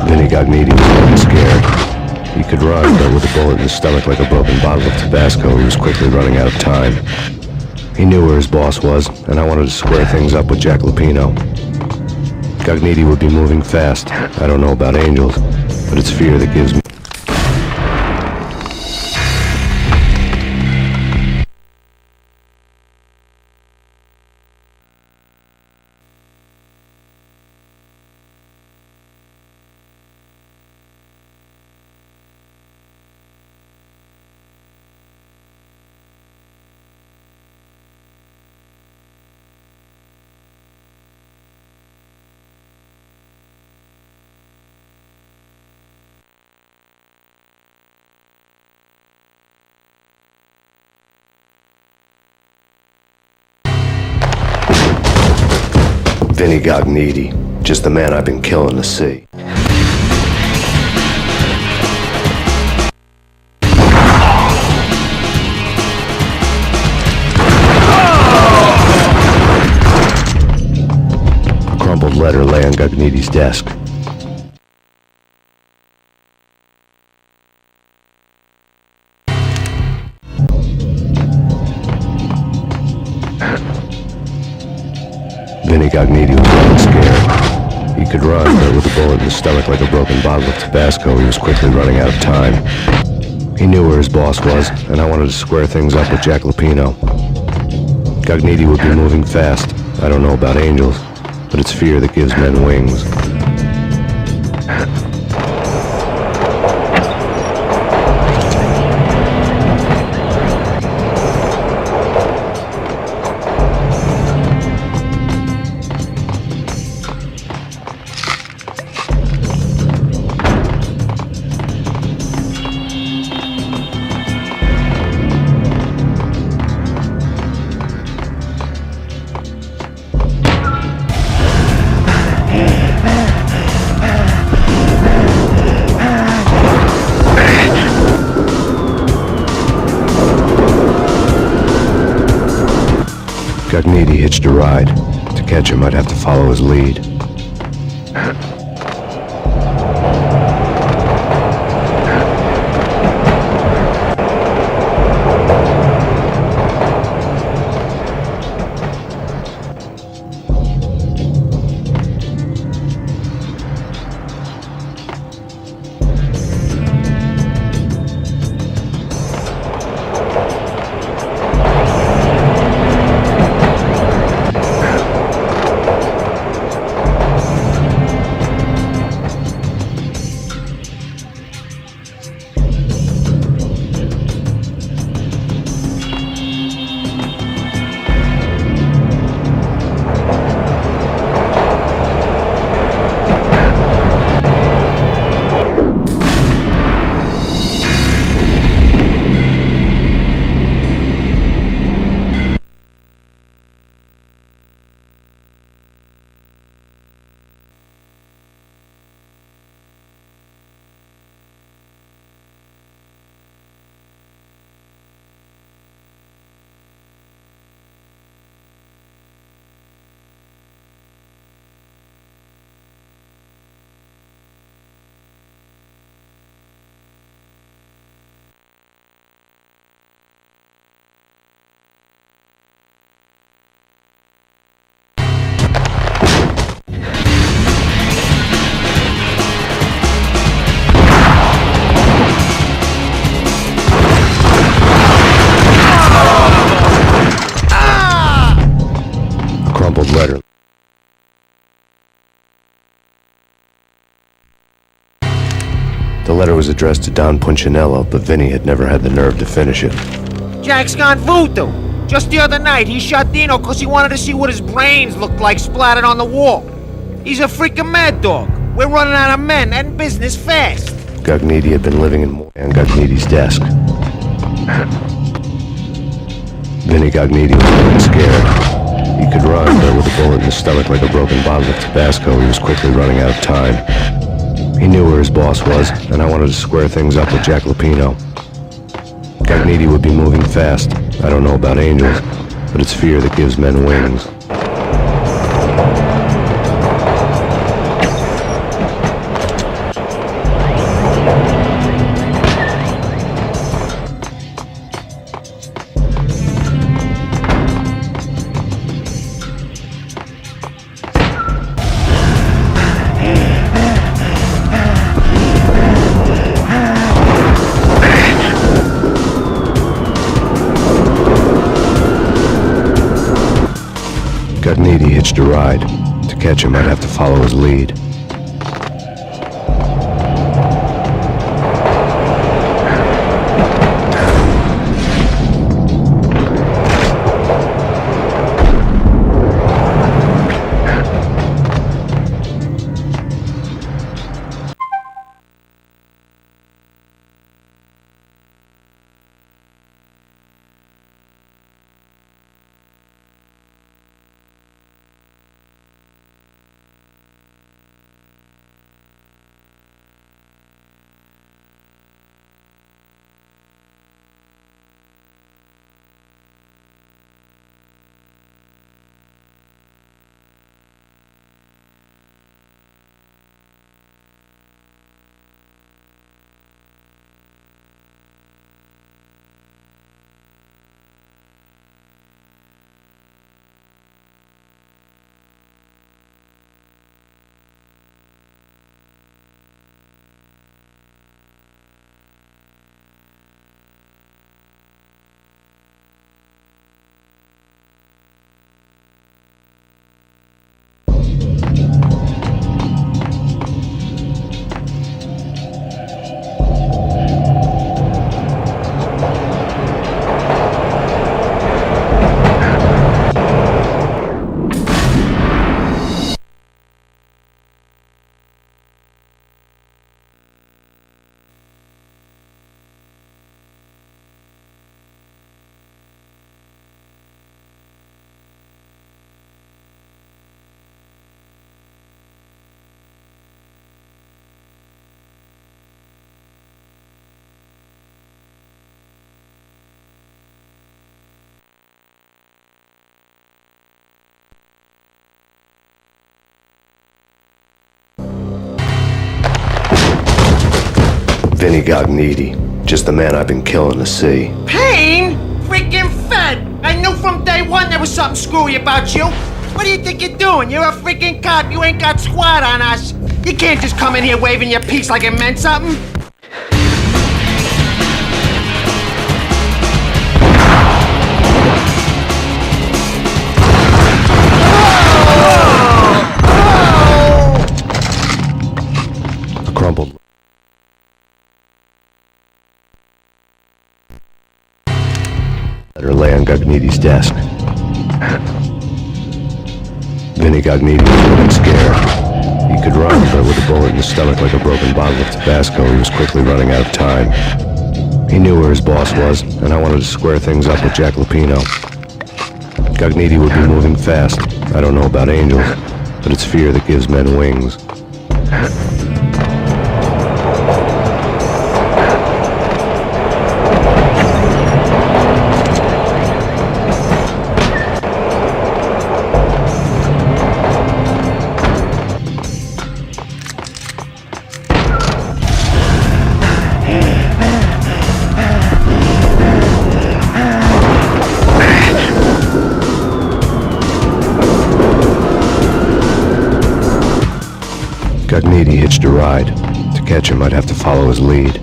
Vinny Gognitti was getting scared. He could run, but with a bullet in his stomach like a broken bottle of Tabasco, he was quickly running out of time. He knew where his boss was, and I wanted to square things up with Jack Lupino. Gognitti would be moving fast. I don't know about angels, but it's fear that gives me... Vinny Gognitti, just the man I've been killing to see. A crumpled letter lay on Gognitti's desk. Vinny Gognitti was getting scared. He could run, but with a bullet in his stomach like a broken bottle of Tabasco, he was quickly running out of time. He knew where his boss was, and I wanted to square things up with Jack Lupino. Gognitti would be moving fast. I don't know about angels, but it's fear that gives men wings. Gognitti hitched a ride. To catch him, I'd have to follow his lead. was addressed to Don Punchinello, but Vinny had never had the nerve to finish it. Jack's gone voodoo. Just the other night, he shot Dino because he wanted to see what his brains looked like splattered on the wall. He's a freaking mad dog. We're running out of men and business fast. Gognitti had been living on Gognitti's desk. Vinny Gognitti was getting scared. He could run, but with a bullet in his stomach like a broken bottle of Tabasco, he was quickly running out of time. He knew where his boss was, and I wanted to square things up with Jack Lupino. Gognitti would be moving fast. I don't know about angels, but it's fear that gives men wings. Gognitti hitched a ride. To catch him, I'd have to follow his lead. Vinny Gognitti, just the man I've been killing to see. Payne? Freaking fed! I knew from day one there was something screwy about you. What do you think you're doing? You're a freaking cop. You ain't got squat on us. You can't just come in here waving your piece like it meant something. A crumpled letter lay on Gognitti's desk. Vinny Gognitti was getting scared. He could run, but with a bullet in his stomach like a broken bottle of Tabasco, he was quickly running out of time. He knew where his boss was, and I wanted to square things up with Jack Lupino. Gognitti would be moving fast. I don't know about angels, but it's fear that gives men wings. Gognitti hitched a ride. To catch him, I'd have to follow his lead.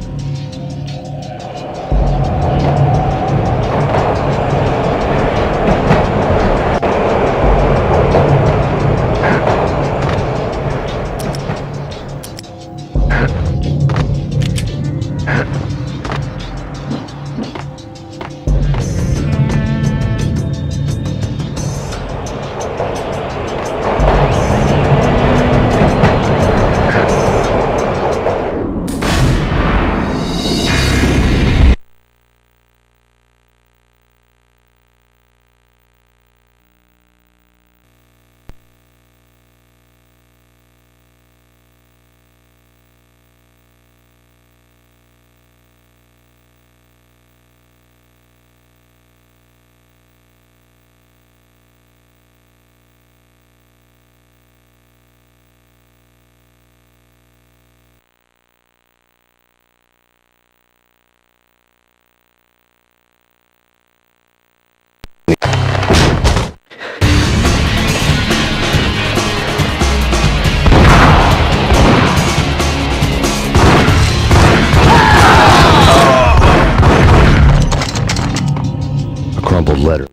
crumpled letter.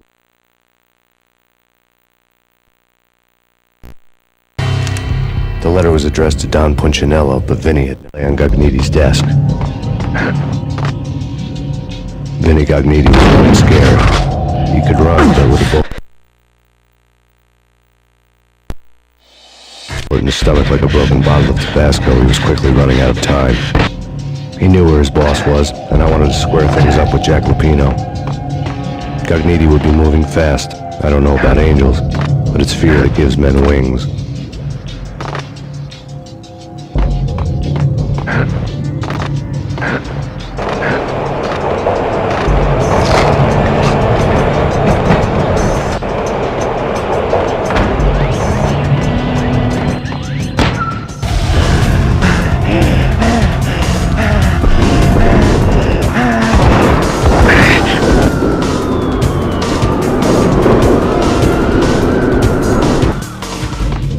The letter was addressed to Don Punchinello, but Vinny had lay on Gagniti's desk. Vinny Gagniti was really scared. He could run, but with a bullet in his stomach like a broken bottle of Tabasco, he was quickly running out of time. He knew where his boss was, and I wanted to square things up with Jack Lupino. Gagniti would be moving fast. I don't know about angels, but it's fear that gives men wings.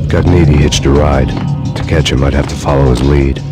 Gagniti hitched a ride. To catch him, I'd have to follow his lead.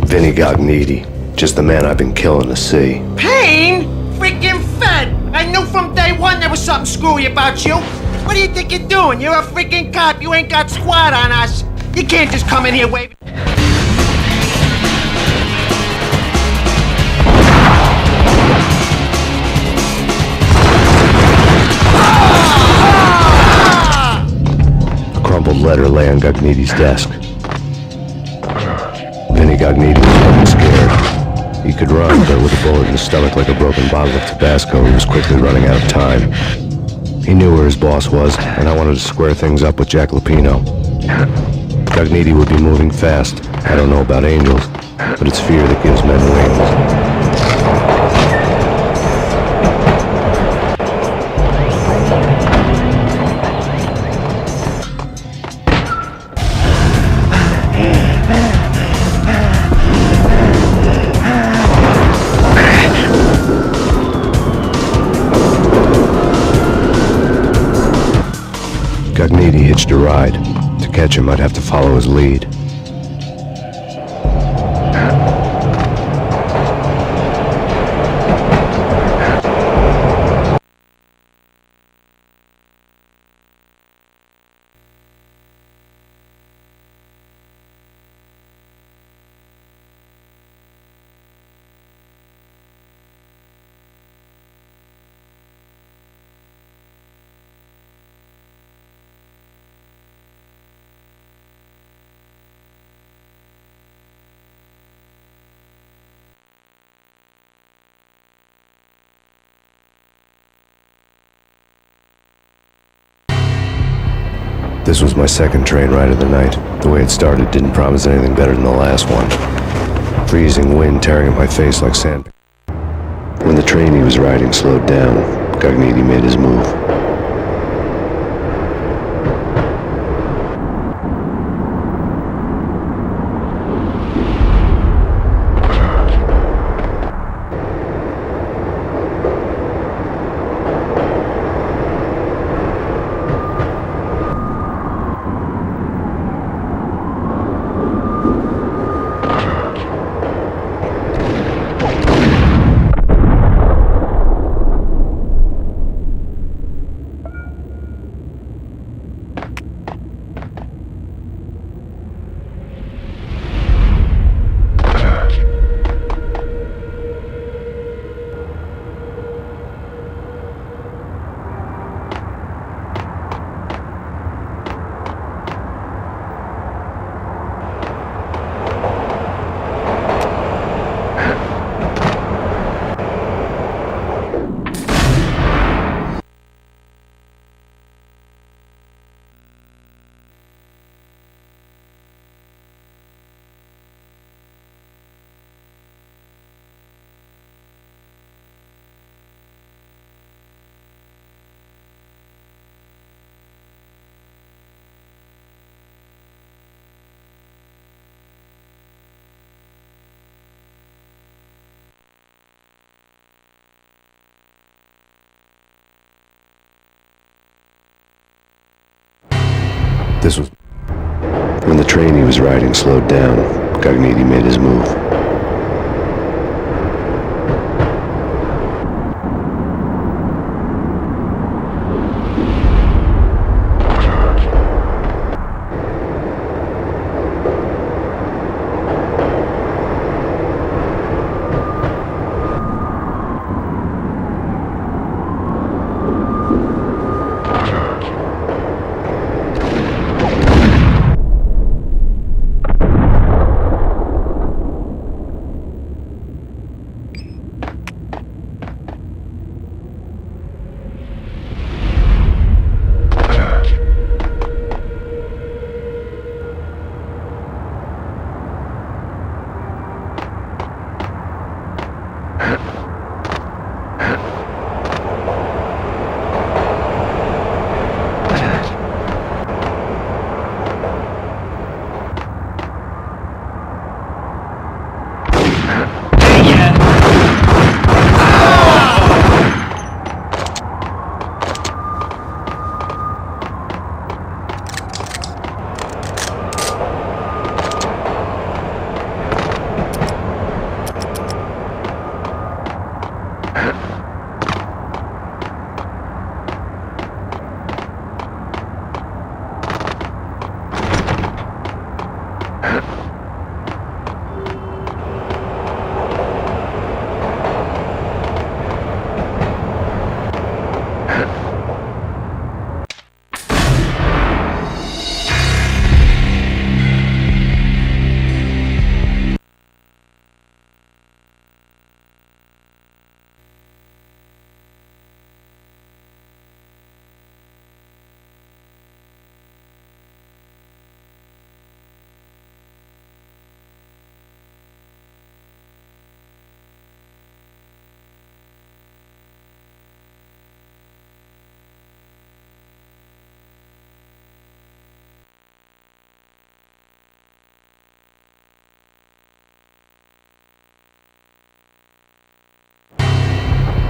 Vinny Gagniti, just the man I've been killing to see. Payne? Freaking Fed! I knew from day one there was something screwy about you. What do you think you're doing? You're a freaking cop. You ain't got squat on us. You can't just come in here waving. A crumpled letter lay on Gagniti's desk. Vinny Gagniti was really scared. He could run, but with a bullet in his stomach like a broken bottle of Tabasco, he was quickly running out of time. He knew where his boss was, and I wanted to square things up with Jack Lupino. Gagniti would be moving fast. I don't know about angels, but it's fear that gives men wings. Gagniti hitched a ride. To catch him, I'd have to follow his lead. This was my second train ride of the night. The way it started didn't promise anything better than the last one. Freezing wind tearing at my face like sand. When the train he was riding slowed down, Gagniti made his move. This was when the train he was riding slowed down. Gagniti made his move.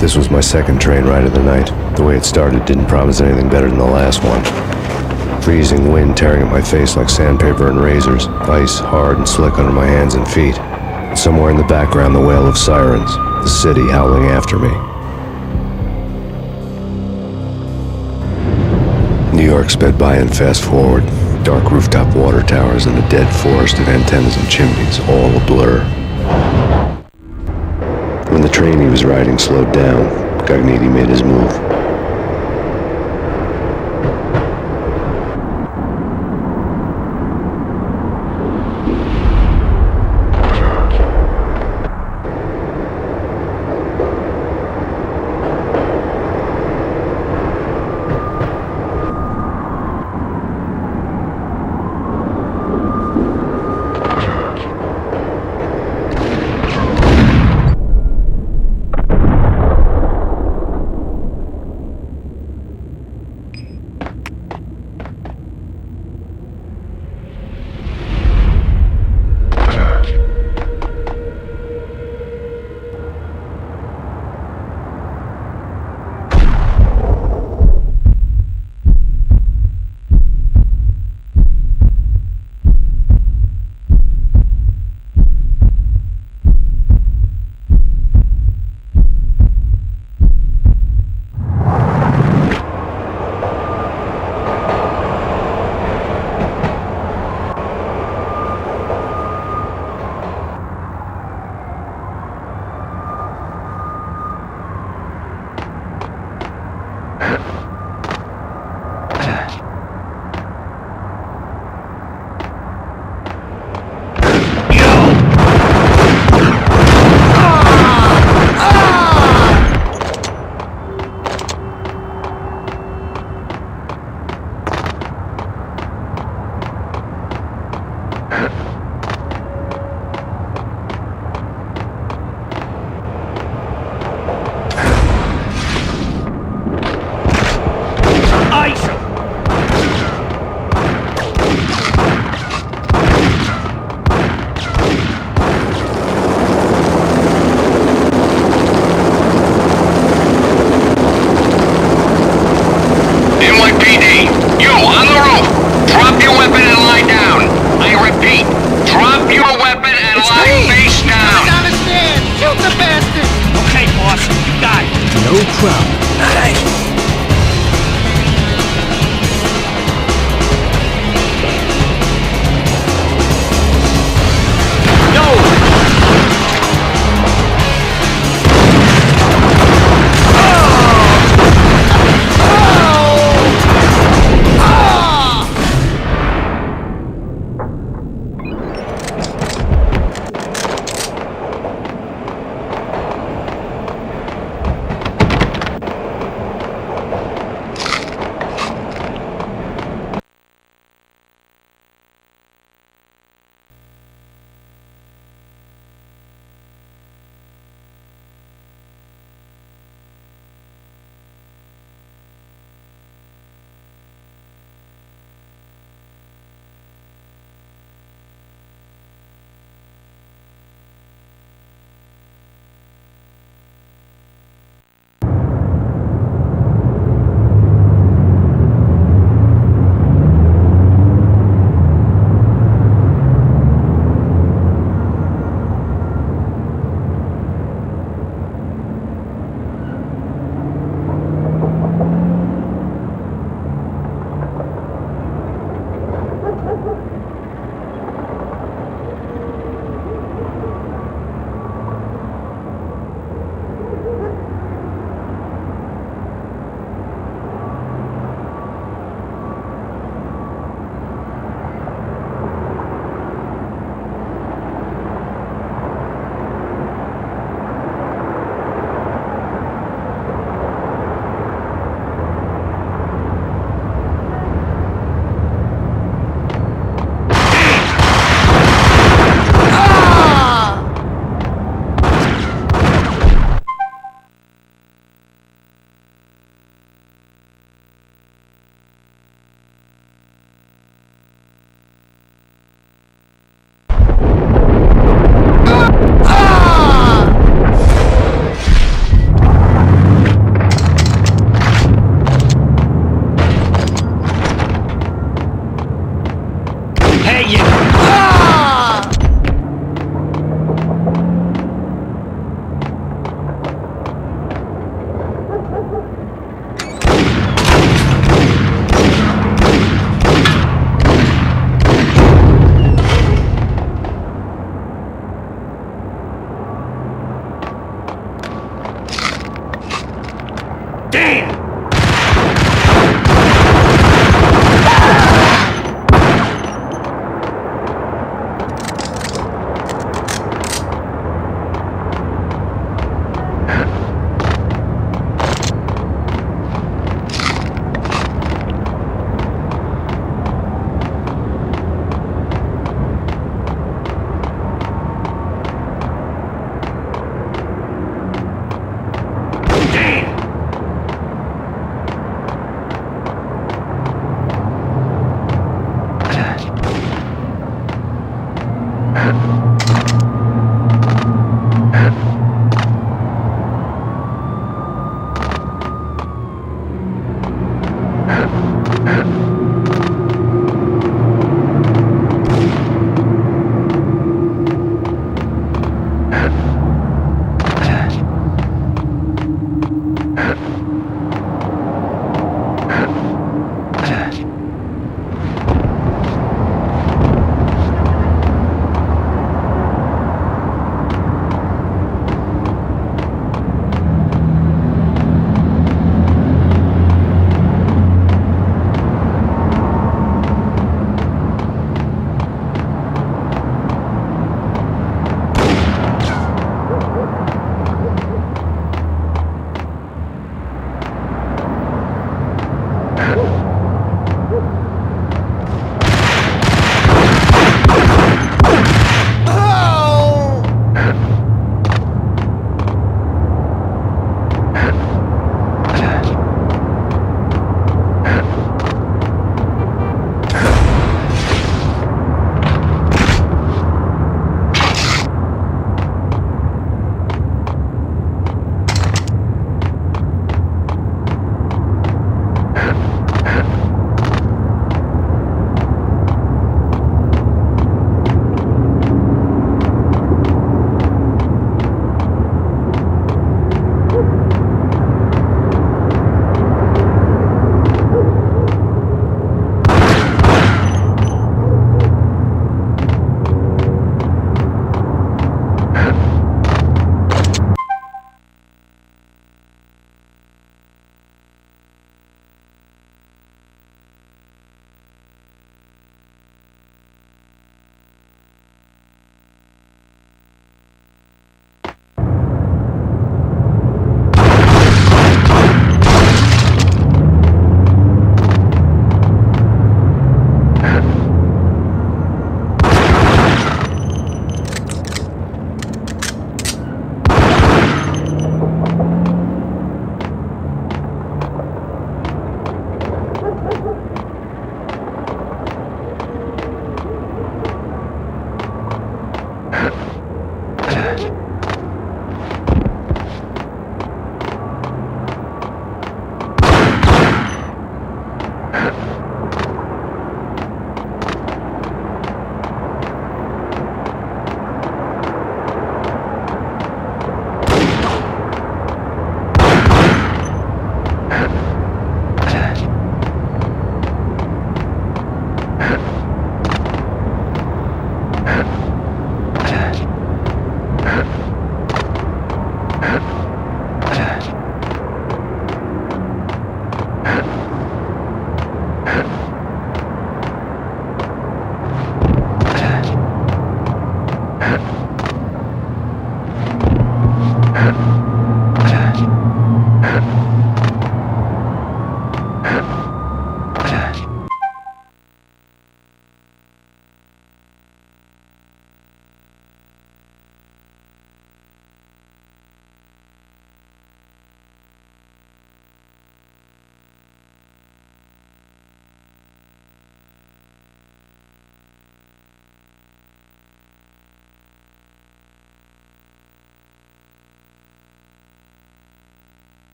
This was my second train ride of the night. The way it started didn't promise anything better than the last one. Freezing wind tearing at my face like sandpaper and razors, ice hard and slick under my hands and feet. Somewhere in the background, the wail of sirens, the city howling after me. New York sped by in fast forward. Dark rooftop water towers and a dead forest of antennas and chimneys, all a blur. When the train he was riding slowed down, Gagniti made his move.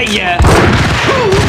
get ya! Oh!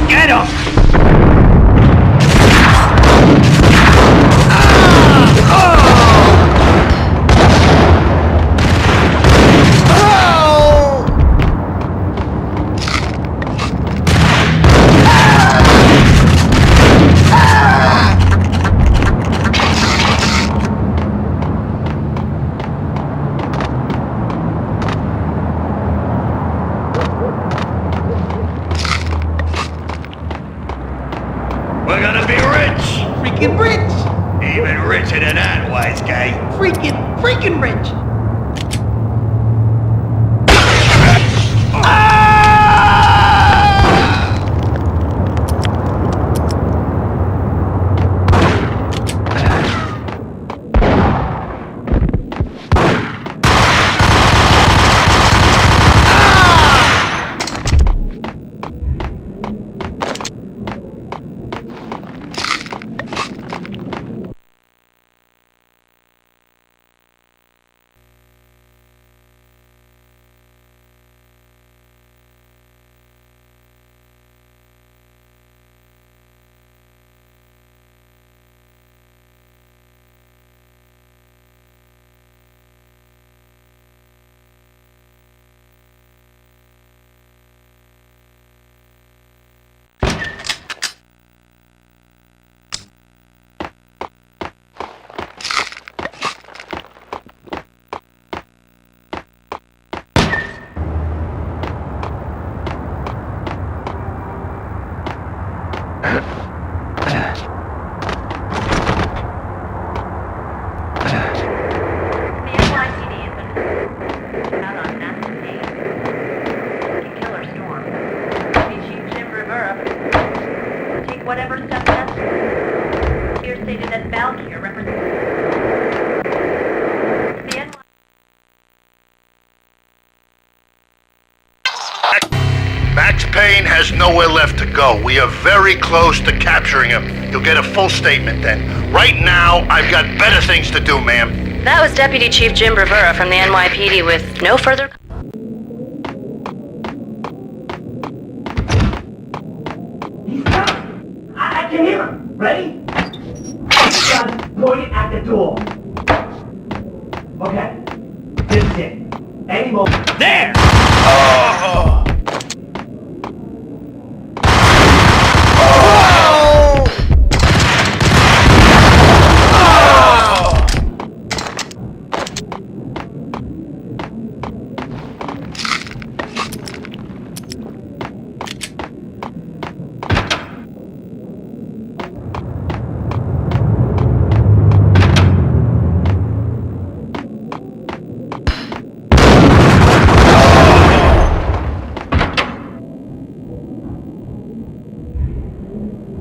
Get him! We're gonna be rich! Freaking rich! Even richer than that, wise guy. Freaking rich! Whatever steps necessary. Here stated that Valkyr represents the NY. Max Payne has nowhere left to go. We are very close to capturing him. You'll get a full statement then. Right now, I've got better things to do, ma'am. That was Deputy Chief Jim Rivera from the NYPD with no further... I can hear him. Ready? Gun pointed at the door. Okay. This is it. Any moment. There! Oh!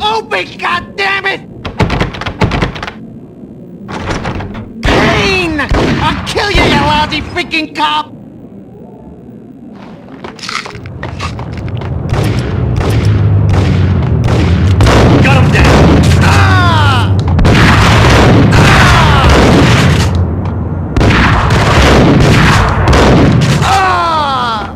Open, goddammit! Payne! I'll kill you, you lousy freaking cop! Got him down! Ah! Ah!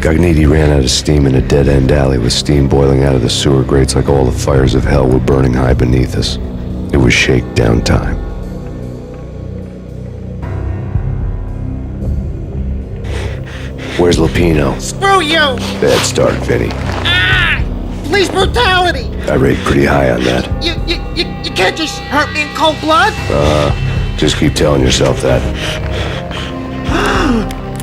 Gagniti ran out of steam in a dead-end alley with steam boiling out of the sewer grates like all the fires of hell were burning high beneath us. It was shakedown time. Where's Lupino? Screw you! Bad start, Vinny. Police brutality! I rate pretty high on that. You can't just hurt me in cold blood? Just keep telling yourself that.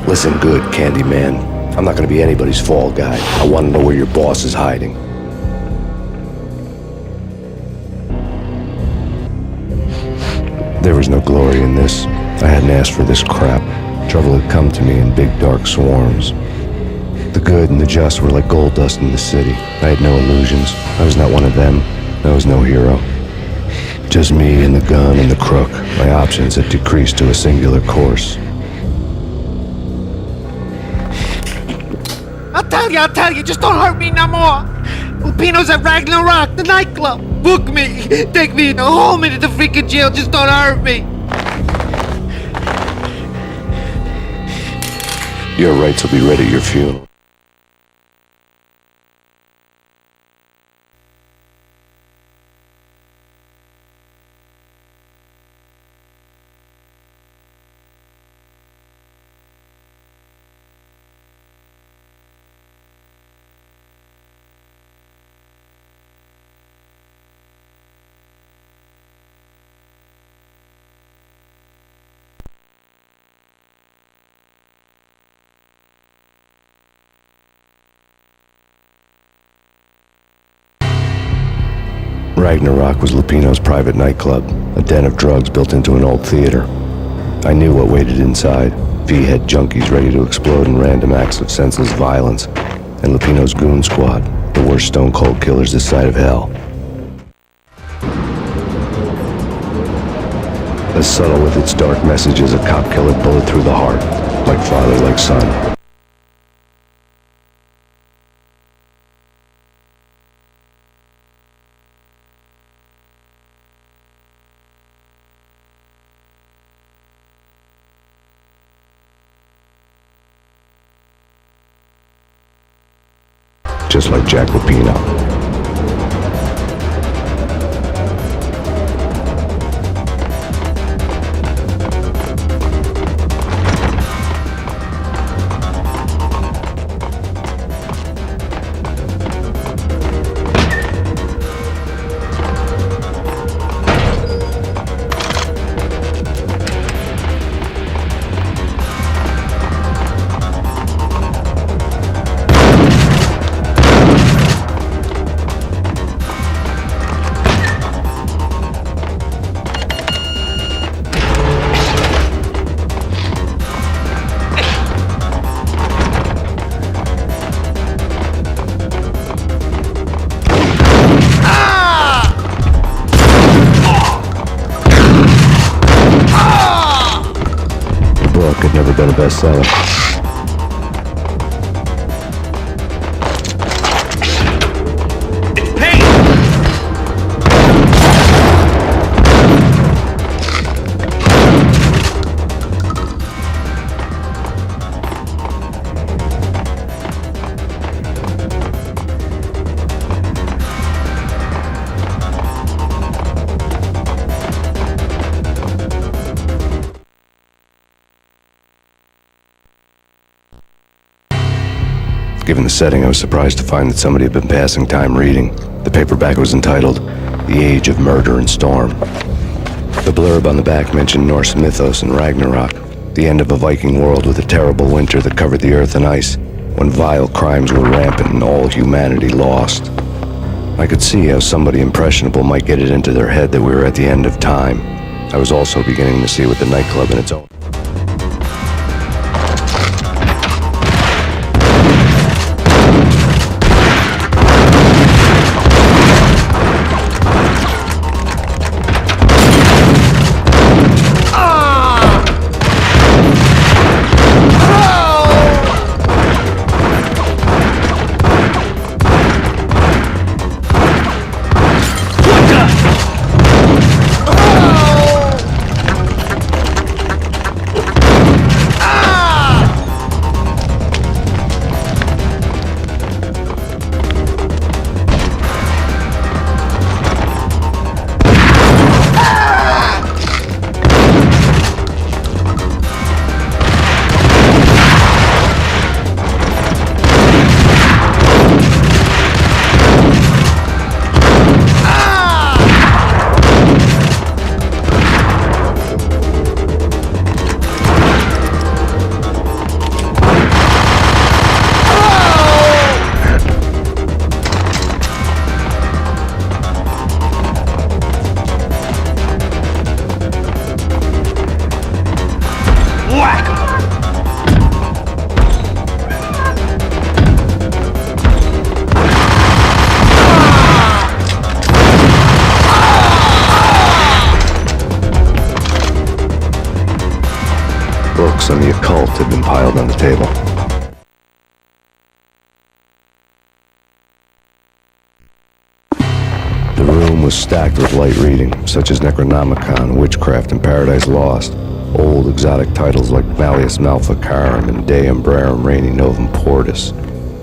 Listen good, Candyman. I'm not gonna be anybody's fall guy. I want to know where your boss is hiding. There was no glory in this. I hadn't asked for this crap. Trouble had come to me in big dark swarms. The good and the just were like gold dust in the city. I had no illusions. I was not one of them. I was no hero. Just me and the gun and the crook. My options had decreased to a singular course. I'll tell you, just don't hurt me no more. Lupino's at Ragnarok, the nightclub. Book me, take me in the home into the freaking jail, just don't hurt me. Your rights will be read at your funeral. Ragnarok was Lupino's private nightclub, a den of drugs built into an old theater. I knew what waited inside. V-head junkies ready to explode in random acts of senseless violence, and Lupino's goon squad, the worst stone-cold killers this side of hell. As subtle with its dark message as a cop-killer bullet through the heart, like father, like son. Just like Jack Lupino. Could never been a bestseller. It's Payne! Given the setting, I was surprised to find that somebody had been passing time reading. The paperback was entitled, The Age of Murder and Storm. The blurb on the back mentioned Norse mythos and Ragnarok, the end of a Viking world with a terrible winter that covered the earth in ice, when vile crimes were rampant and all humanity lost. I could see how somebody impressionable might get it into their head that we were at the end of time. I was also beginning to see what the nightclub in its own books on the occult had been piled on the table. The room was stacked with light reading, such as Necronomicon, Witchcraft, and Paradise Lost. Old exotic titles like Malleus Maleficarum and De Umbrarum Reini Novum Portus.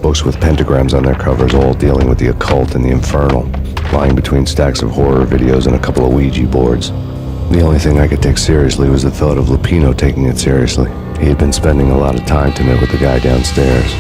Books with pentagrams on their covers, all dealing with the occult and the infernal, lying between stacks of horror videos and a couple of Ouija boards. The only thing I could take seriously was the thought of Lupino taking it seriously. He had been spending a lot of time tonight with the guy downstairs.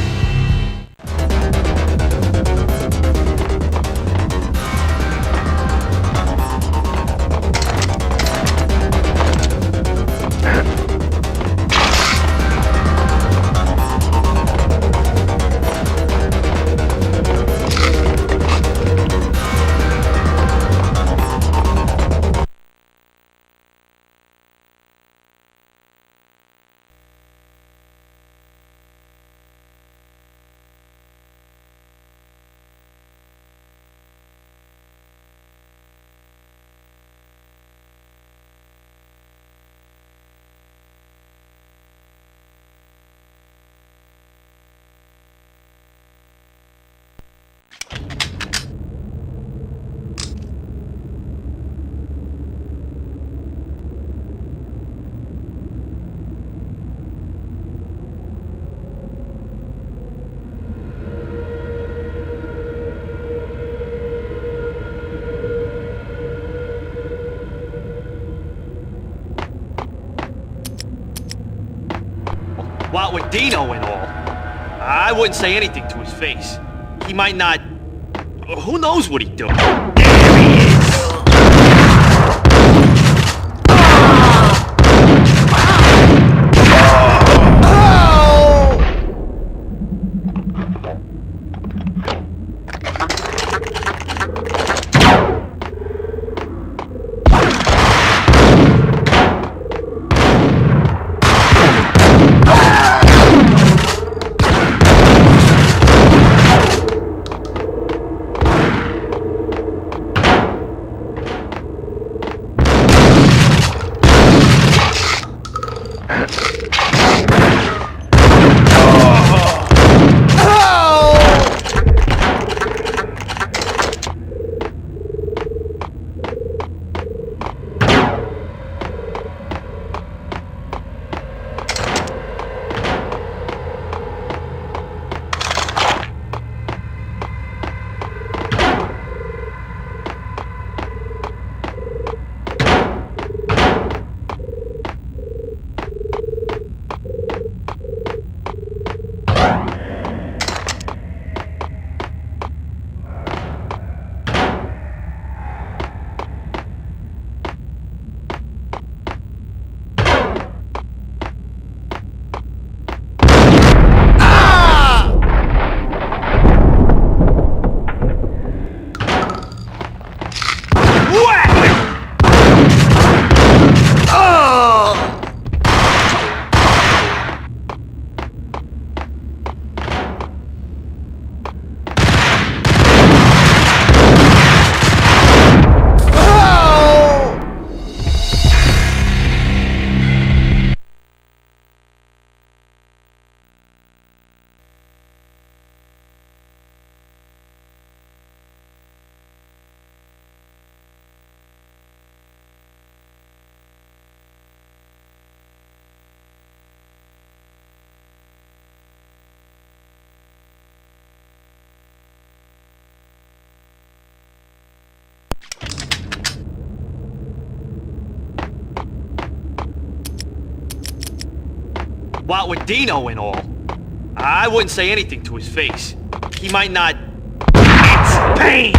What with Dino and all, I wouldn't say anything to his face. He might not... Who knows what he'd do? There he is! What with Dino and all, I wouldn't say anything to his face. He might not... It's Payne!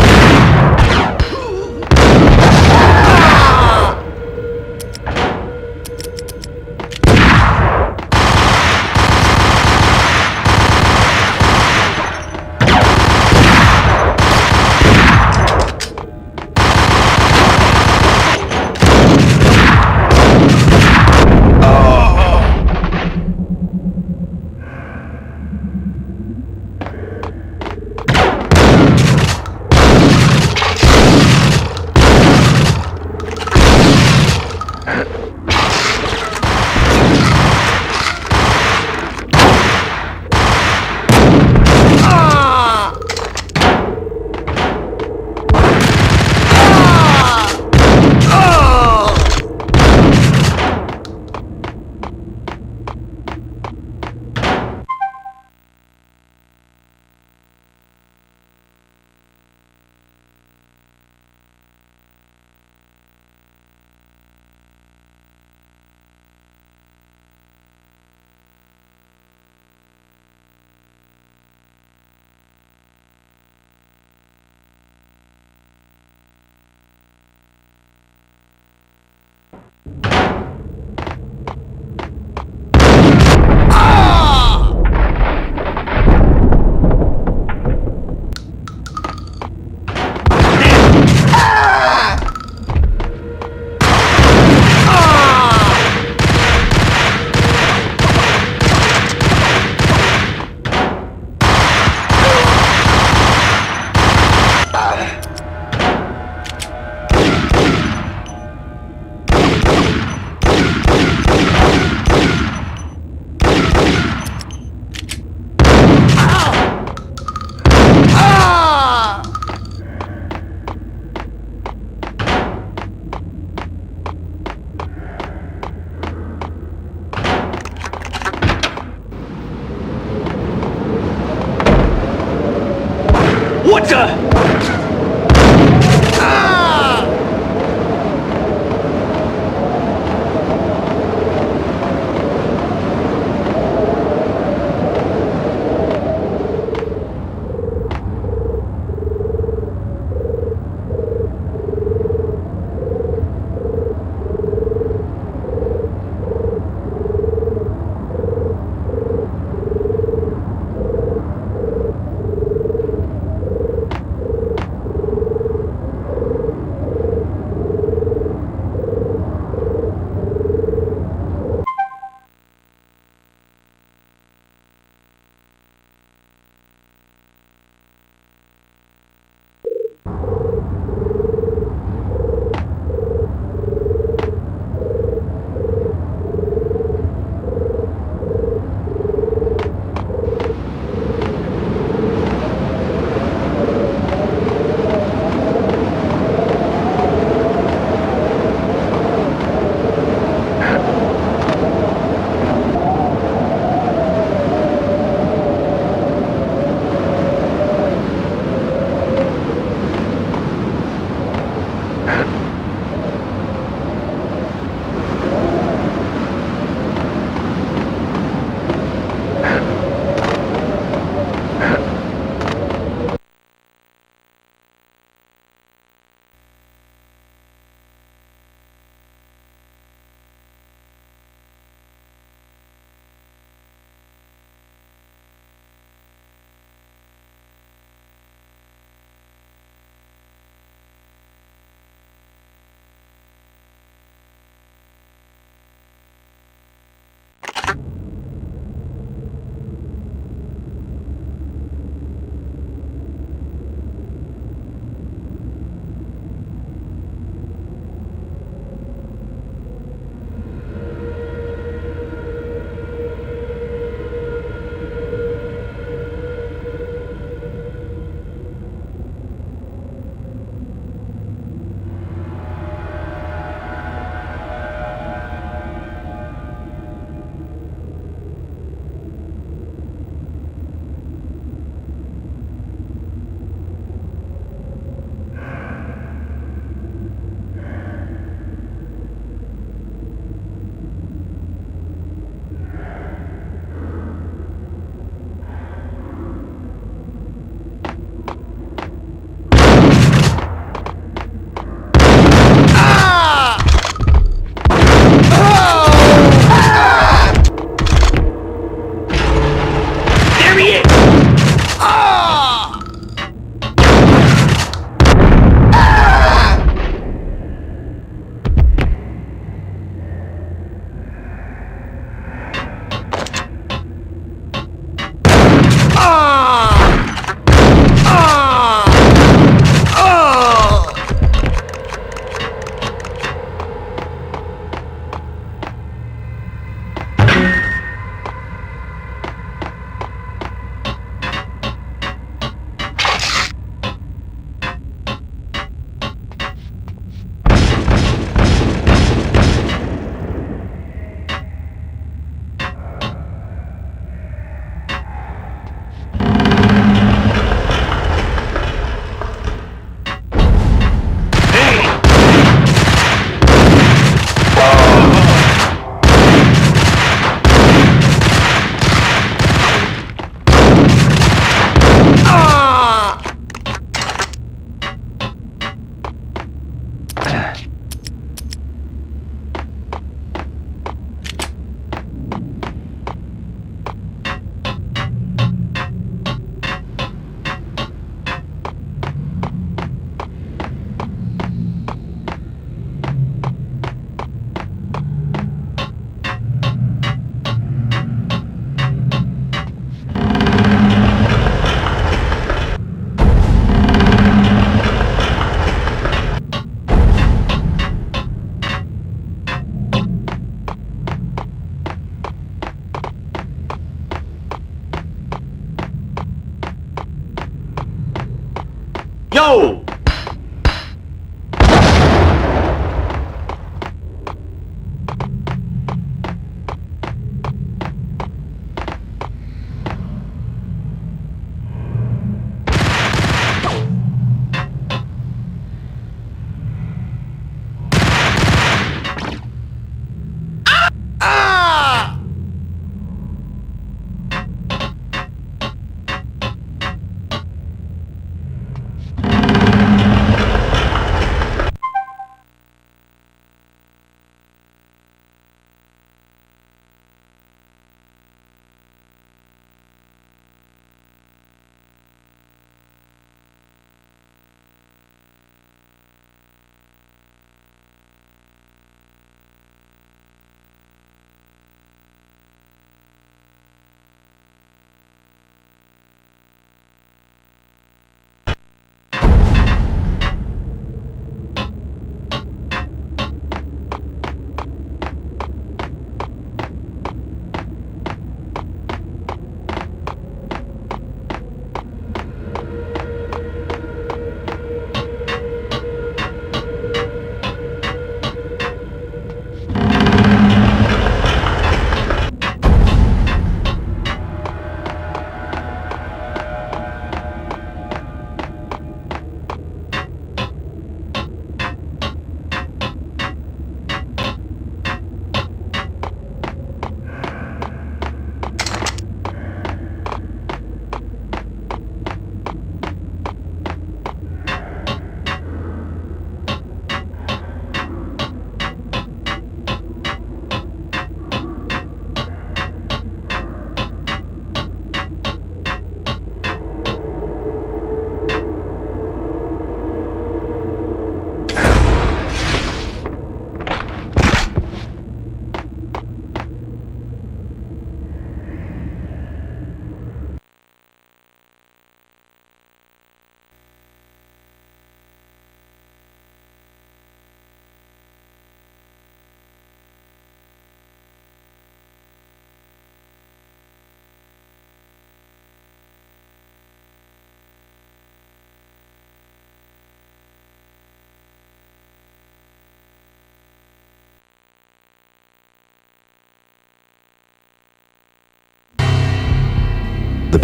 Yo!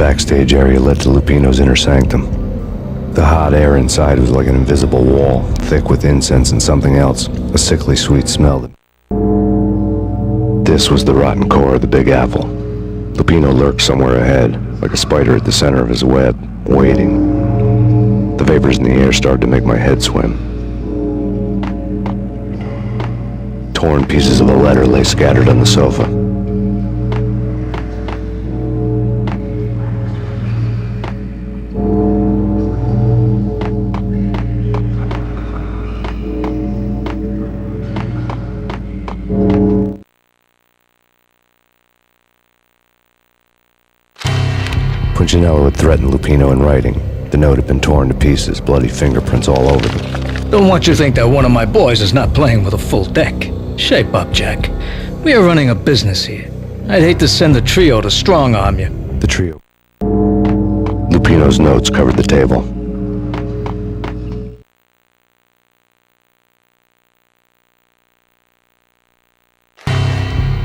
backstage area led to Lupino's inner sanctum. The hot air inside was like an invisible wall, thick with incense and something else, a sickly sweet smell. This was the rotten core of the Big Apple. Lupino lurked somewhere ahead, like a spider at the center of his web, waiting. The vapors in the air started to make my head swim. Torn pieces of a letter lay scattered on the sofa. Punchinello had threatened Lupino in writing. The note had been torn to pieces, bloody fingerprints all over them. Don't want you to think that one of my boys is not playing with a full deck. Shape up, Jack. We are running a business here. I'd hate to send the trio to strong-arm you. The trio. Lupino's notes covered the table.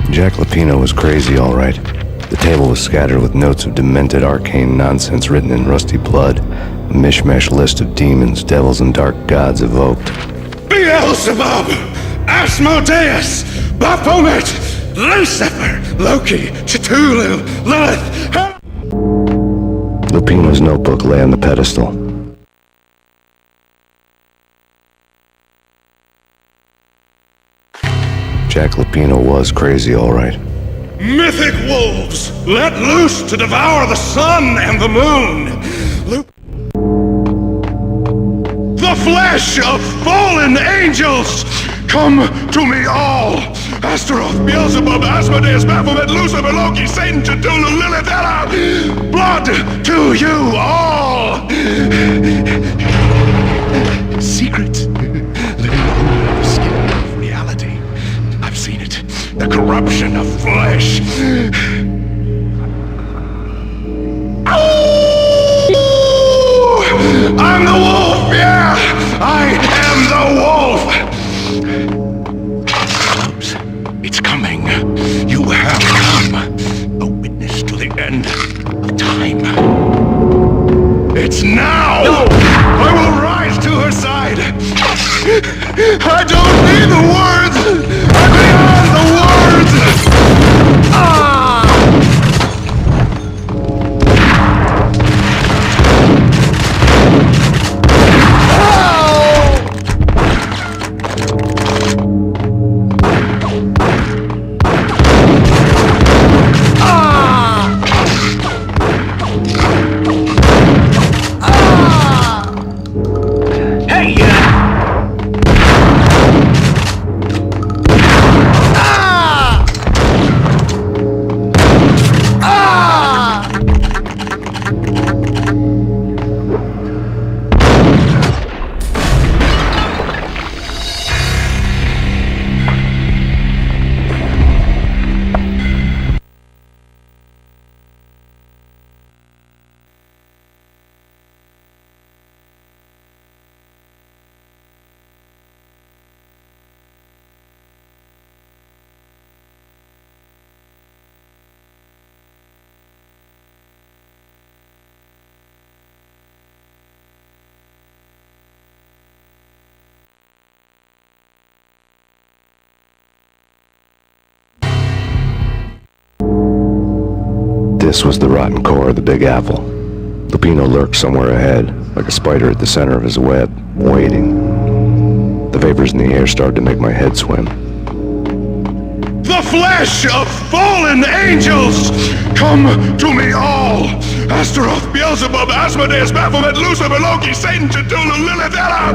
Jack Lupino was crazy, all right. The table was scattered with notes of demented arcane nonsense written in rusty blood, a mishmash list of demons, devils, and dark gods evoked. Beelzebub, Asmodeus, Baphomet, Lucifer, Loki, Cthulhu, Lilith. Lupino's notebook lay on the pedestal. Jack Lupino was crazy, all right. Mythic wolves, let loose to devour the sun and the moon. The flesh of fallen angels, come to me all. Astaroth, Beelzebub, Asmodeus, Baphomet, Lucifer, Loki, Satan, Cthulhu, Lilith, Ella. Blood to you all. Secret, living under the skin of reality. I've seen it. The corruption of flesh. I'm the wolf, yeah! I am the wolf! Close. It's coming. You have come. A witness to the end of time. It's now! No. I will rise to her side. I don't need the words! I'm beyond the words! This was the rotten core of the Big Apple. Lupino lurked somewhere ahead, like a spider at the center of his web, waiting. The vapors in the air started to make my head swim. The flesh of fallen angels, come to me all. Astaroth, Beelzebub, Asmodeus, Baphomet, Lucifer, Loki, Satan, Cthulhu, Lilith, Ella.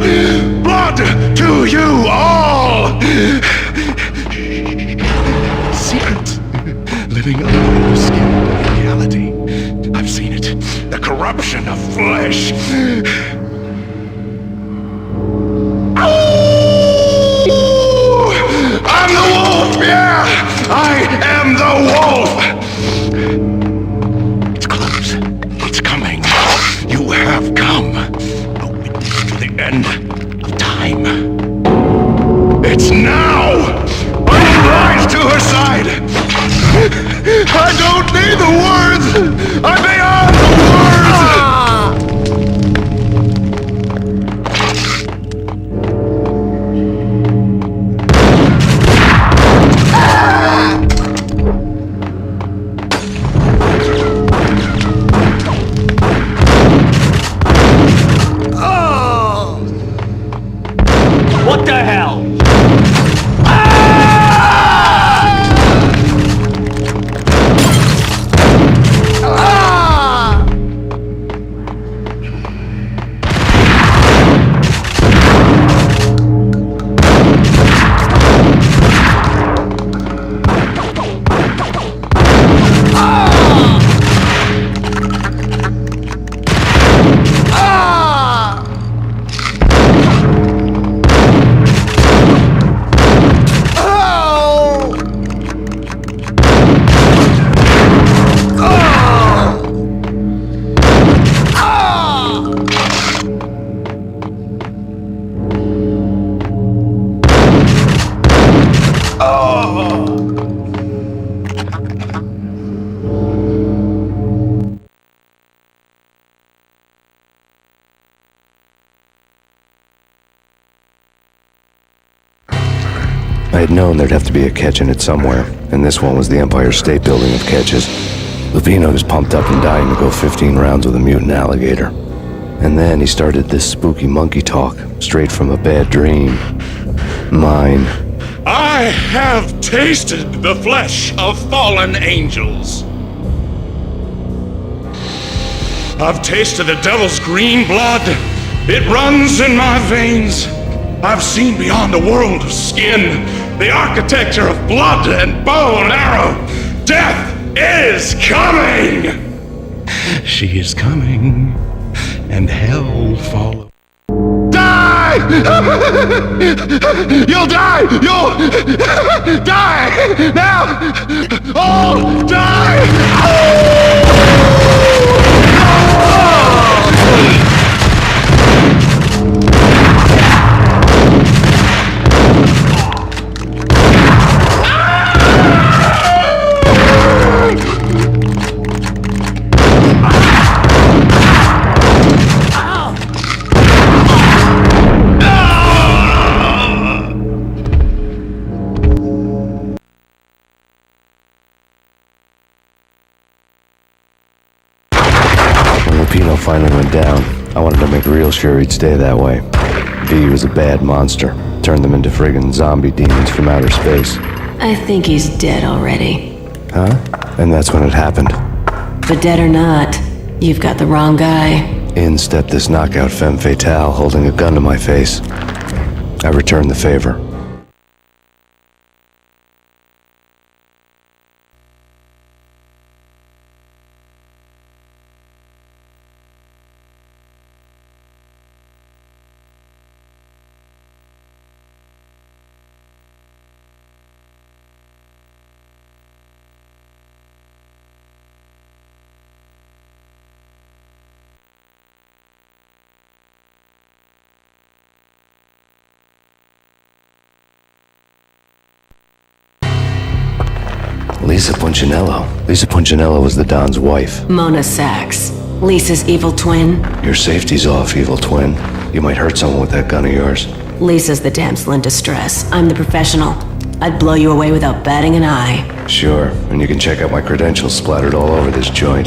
Blood to you all. Secret, living under the skin of reality. I've seen it. The corruption of flesh. I'm the wolf, yeah! I am the wolf! It's close. It's coming. You have come. A witness to the end of time. It's now! I will rise to her side! I don't need the words! I'm beyond I had known there'd have to be a catch in it somewhere, and this one was the Empire State Building of catches. Lupino was pumped up and dying to go 15 rounds with a mutant alligator. And then he started this spooky monkey talk, straight from a bad dream. Mine. I have tasted the flesh of fallen angels. I've tasted the devil's green blood. It runs in my veins. I've seen beyond the world of skin, the architecture of blood and bow and arrow. Death is coming! She is coming, and hell follows. Die! You'll die! You'll die! Now! All die! Lupino finally went down. I wanted to make real sure he'd stay that way. V was a bad monster. Turned them into friggin' zombie demons from outer space. I think he's dead already. Huh? And that's when it happened. But dead or not, you've got the wrong guy. In stepped this knockout femme fatale holding a gun to my face. I returned the favor. Lisa Punchinello. Lisa Punchinello was the Don's wife. Mona Sachs. Lisa's evil twin. Your safety's off, evil twin. You might hurt someone with that gun of yours. Lisa's the damsel in distress. I'm the professional. I'd blow you away without batting an eye. Sure, and you can check out my credentials splattered all over this joint.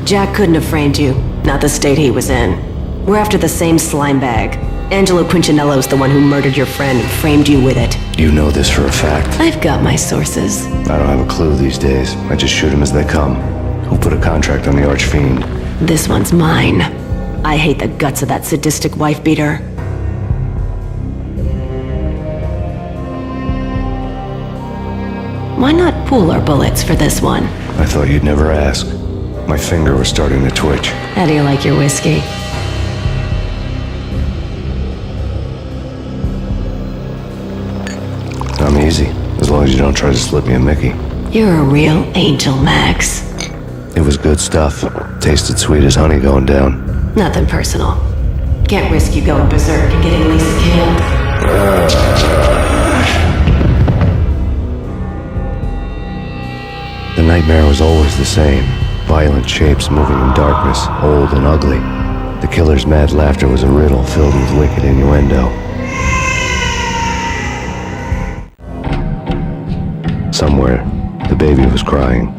Jack couldn't have framed you. Not the state he was in. We're after the same slime bag. Angelo Punchinello's the one who murdered your friend and framed you with it. You know this for a fact. I've got my sources. I don't have a clue these days. I just shoot them as they come. Who put a contract on the Archfiend? This one's mine. I hate the guts of that sadistic wife-beater. Why not pool our bullets for this one? I thought you'd never ask. My finger was starting to twitch. How do you like your whiskey? I'm easy, as long as you don't try to slip me a Mickey. You're a real angel, Max. It was good stuff. Tasted sweet as honey going down. Nothing personal. Can't risk you going berserk and getting Lisa killed. The nightmare was always the same. Violent shapes moving in darkness, old and ugly. The killer's mad laughter was a riddle filled with wicked innuendo. Somewhere, the baby was crying.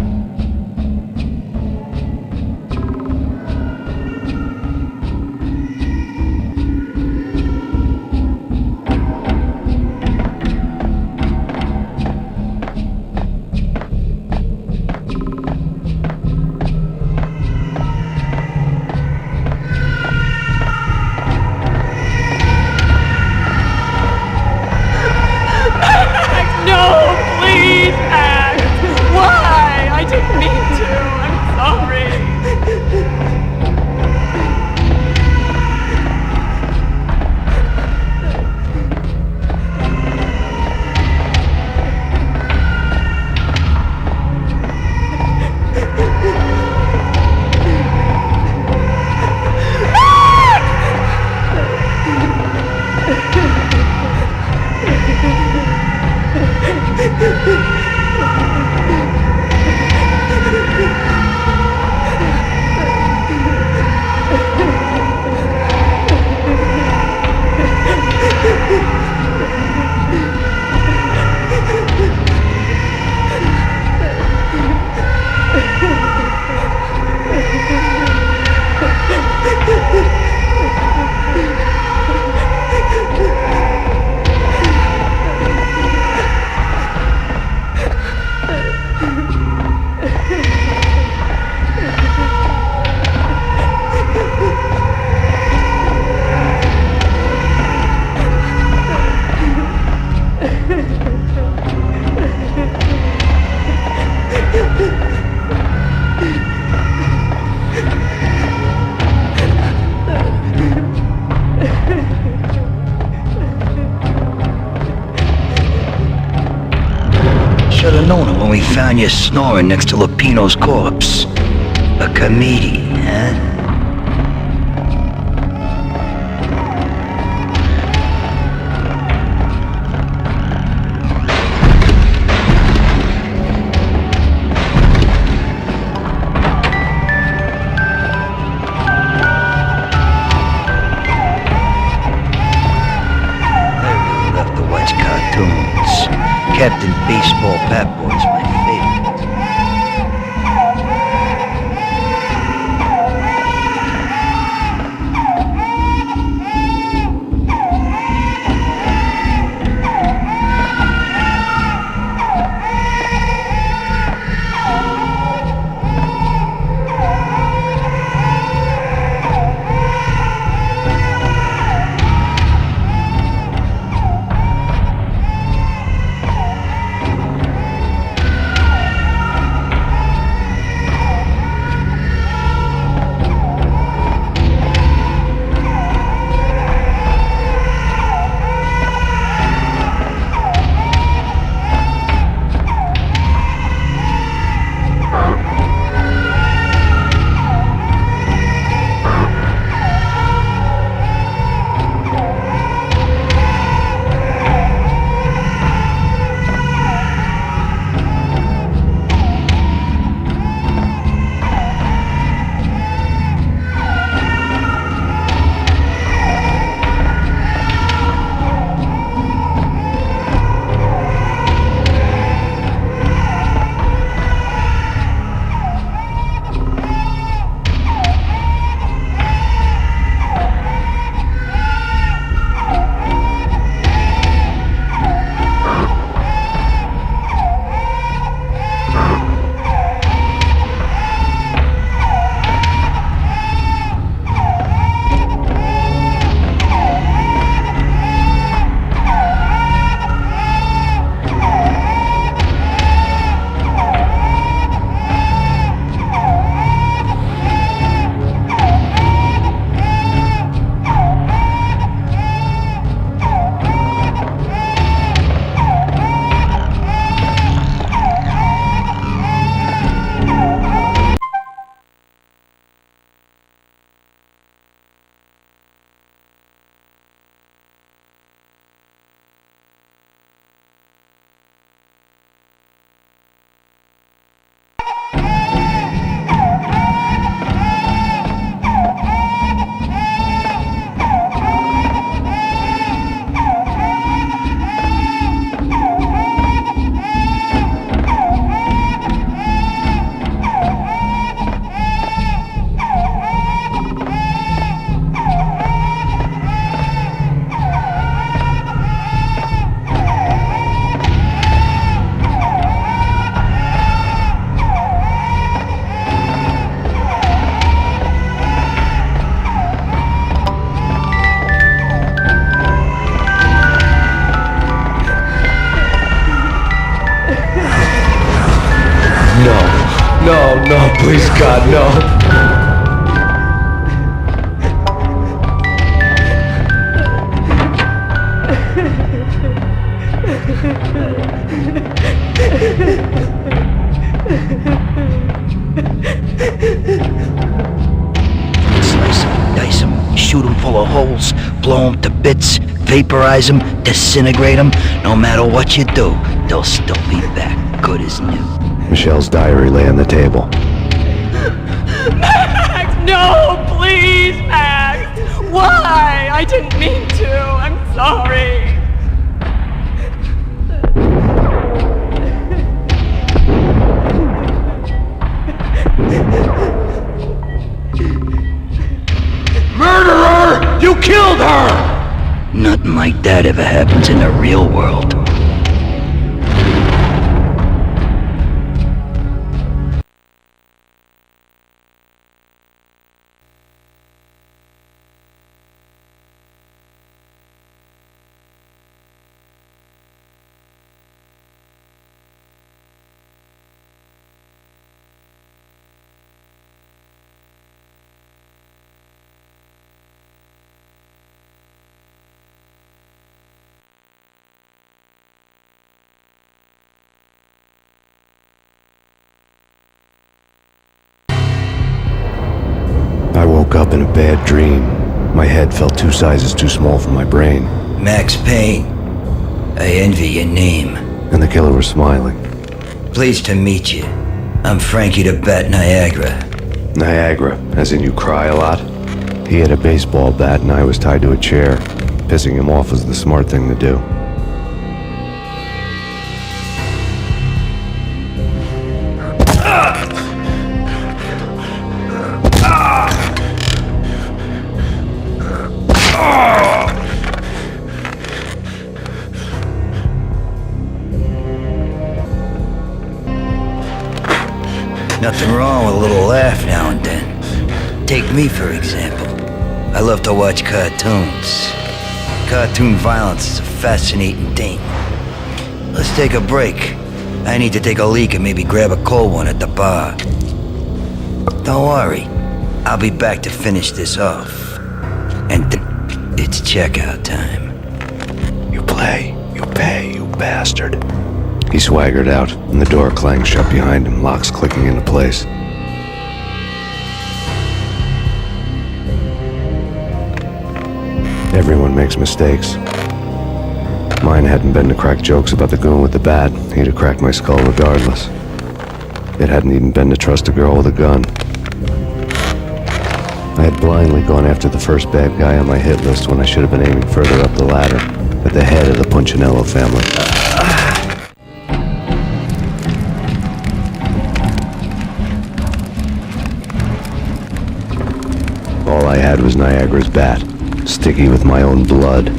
No, please, Act! Why? I we found you snoring next to Lupino's corpse. A comedian, huh? Captain Baseball Bat Boy's my favorite. No, please God, no. Slice him, dice him, shoot him full of holes, blow him to bits, vaporize him, disintegrate him. No matter what you do, they'll still be back, good as new. Michelle's diary lay on the table. Max, no, please, Max. Why? I didn't mean to. I'm sorry. Murderer! You killed her! Nothing like that ever happens in the real world. woke up in a bad dream. My head felt 2 sizes too small for my brain. Max Payne. I envy your name. And the killer was smiling. Pleased to meet you. I'm Frankie the Bat Niagara. Niagara, as in you cry a lot? He had a baseball bat and I was tied to a chair. Pissing him off was the smart thing to do. Nothing wrong with a little laugh now and then. Take me, for example. I love to watch cartoons. Cartoon violence is a fascinating thing. Let's take a break. I need to take a leak and maybe grab a cold one at the bar. Don't worry. I'll be back to finish this off. And it's checkout time. You play, you pay, you bastard. He swaggered out, and the door clanged shut behind him, locks clicking into place. Everyone makes mistakes. Mine hadn't been to crack jokes about the goon with the bat. He'd have cracked my skull regardless. It hadn't even been to trust a girl with a gun. I had blindly gone after the first bad guy on my hit list when I should have been aiming further up the ladder, at the head of the Punchinello family. All I had was Niagara's bat, sticky with my own blood.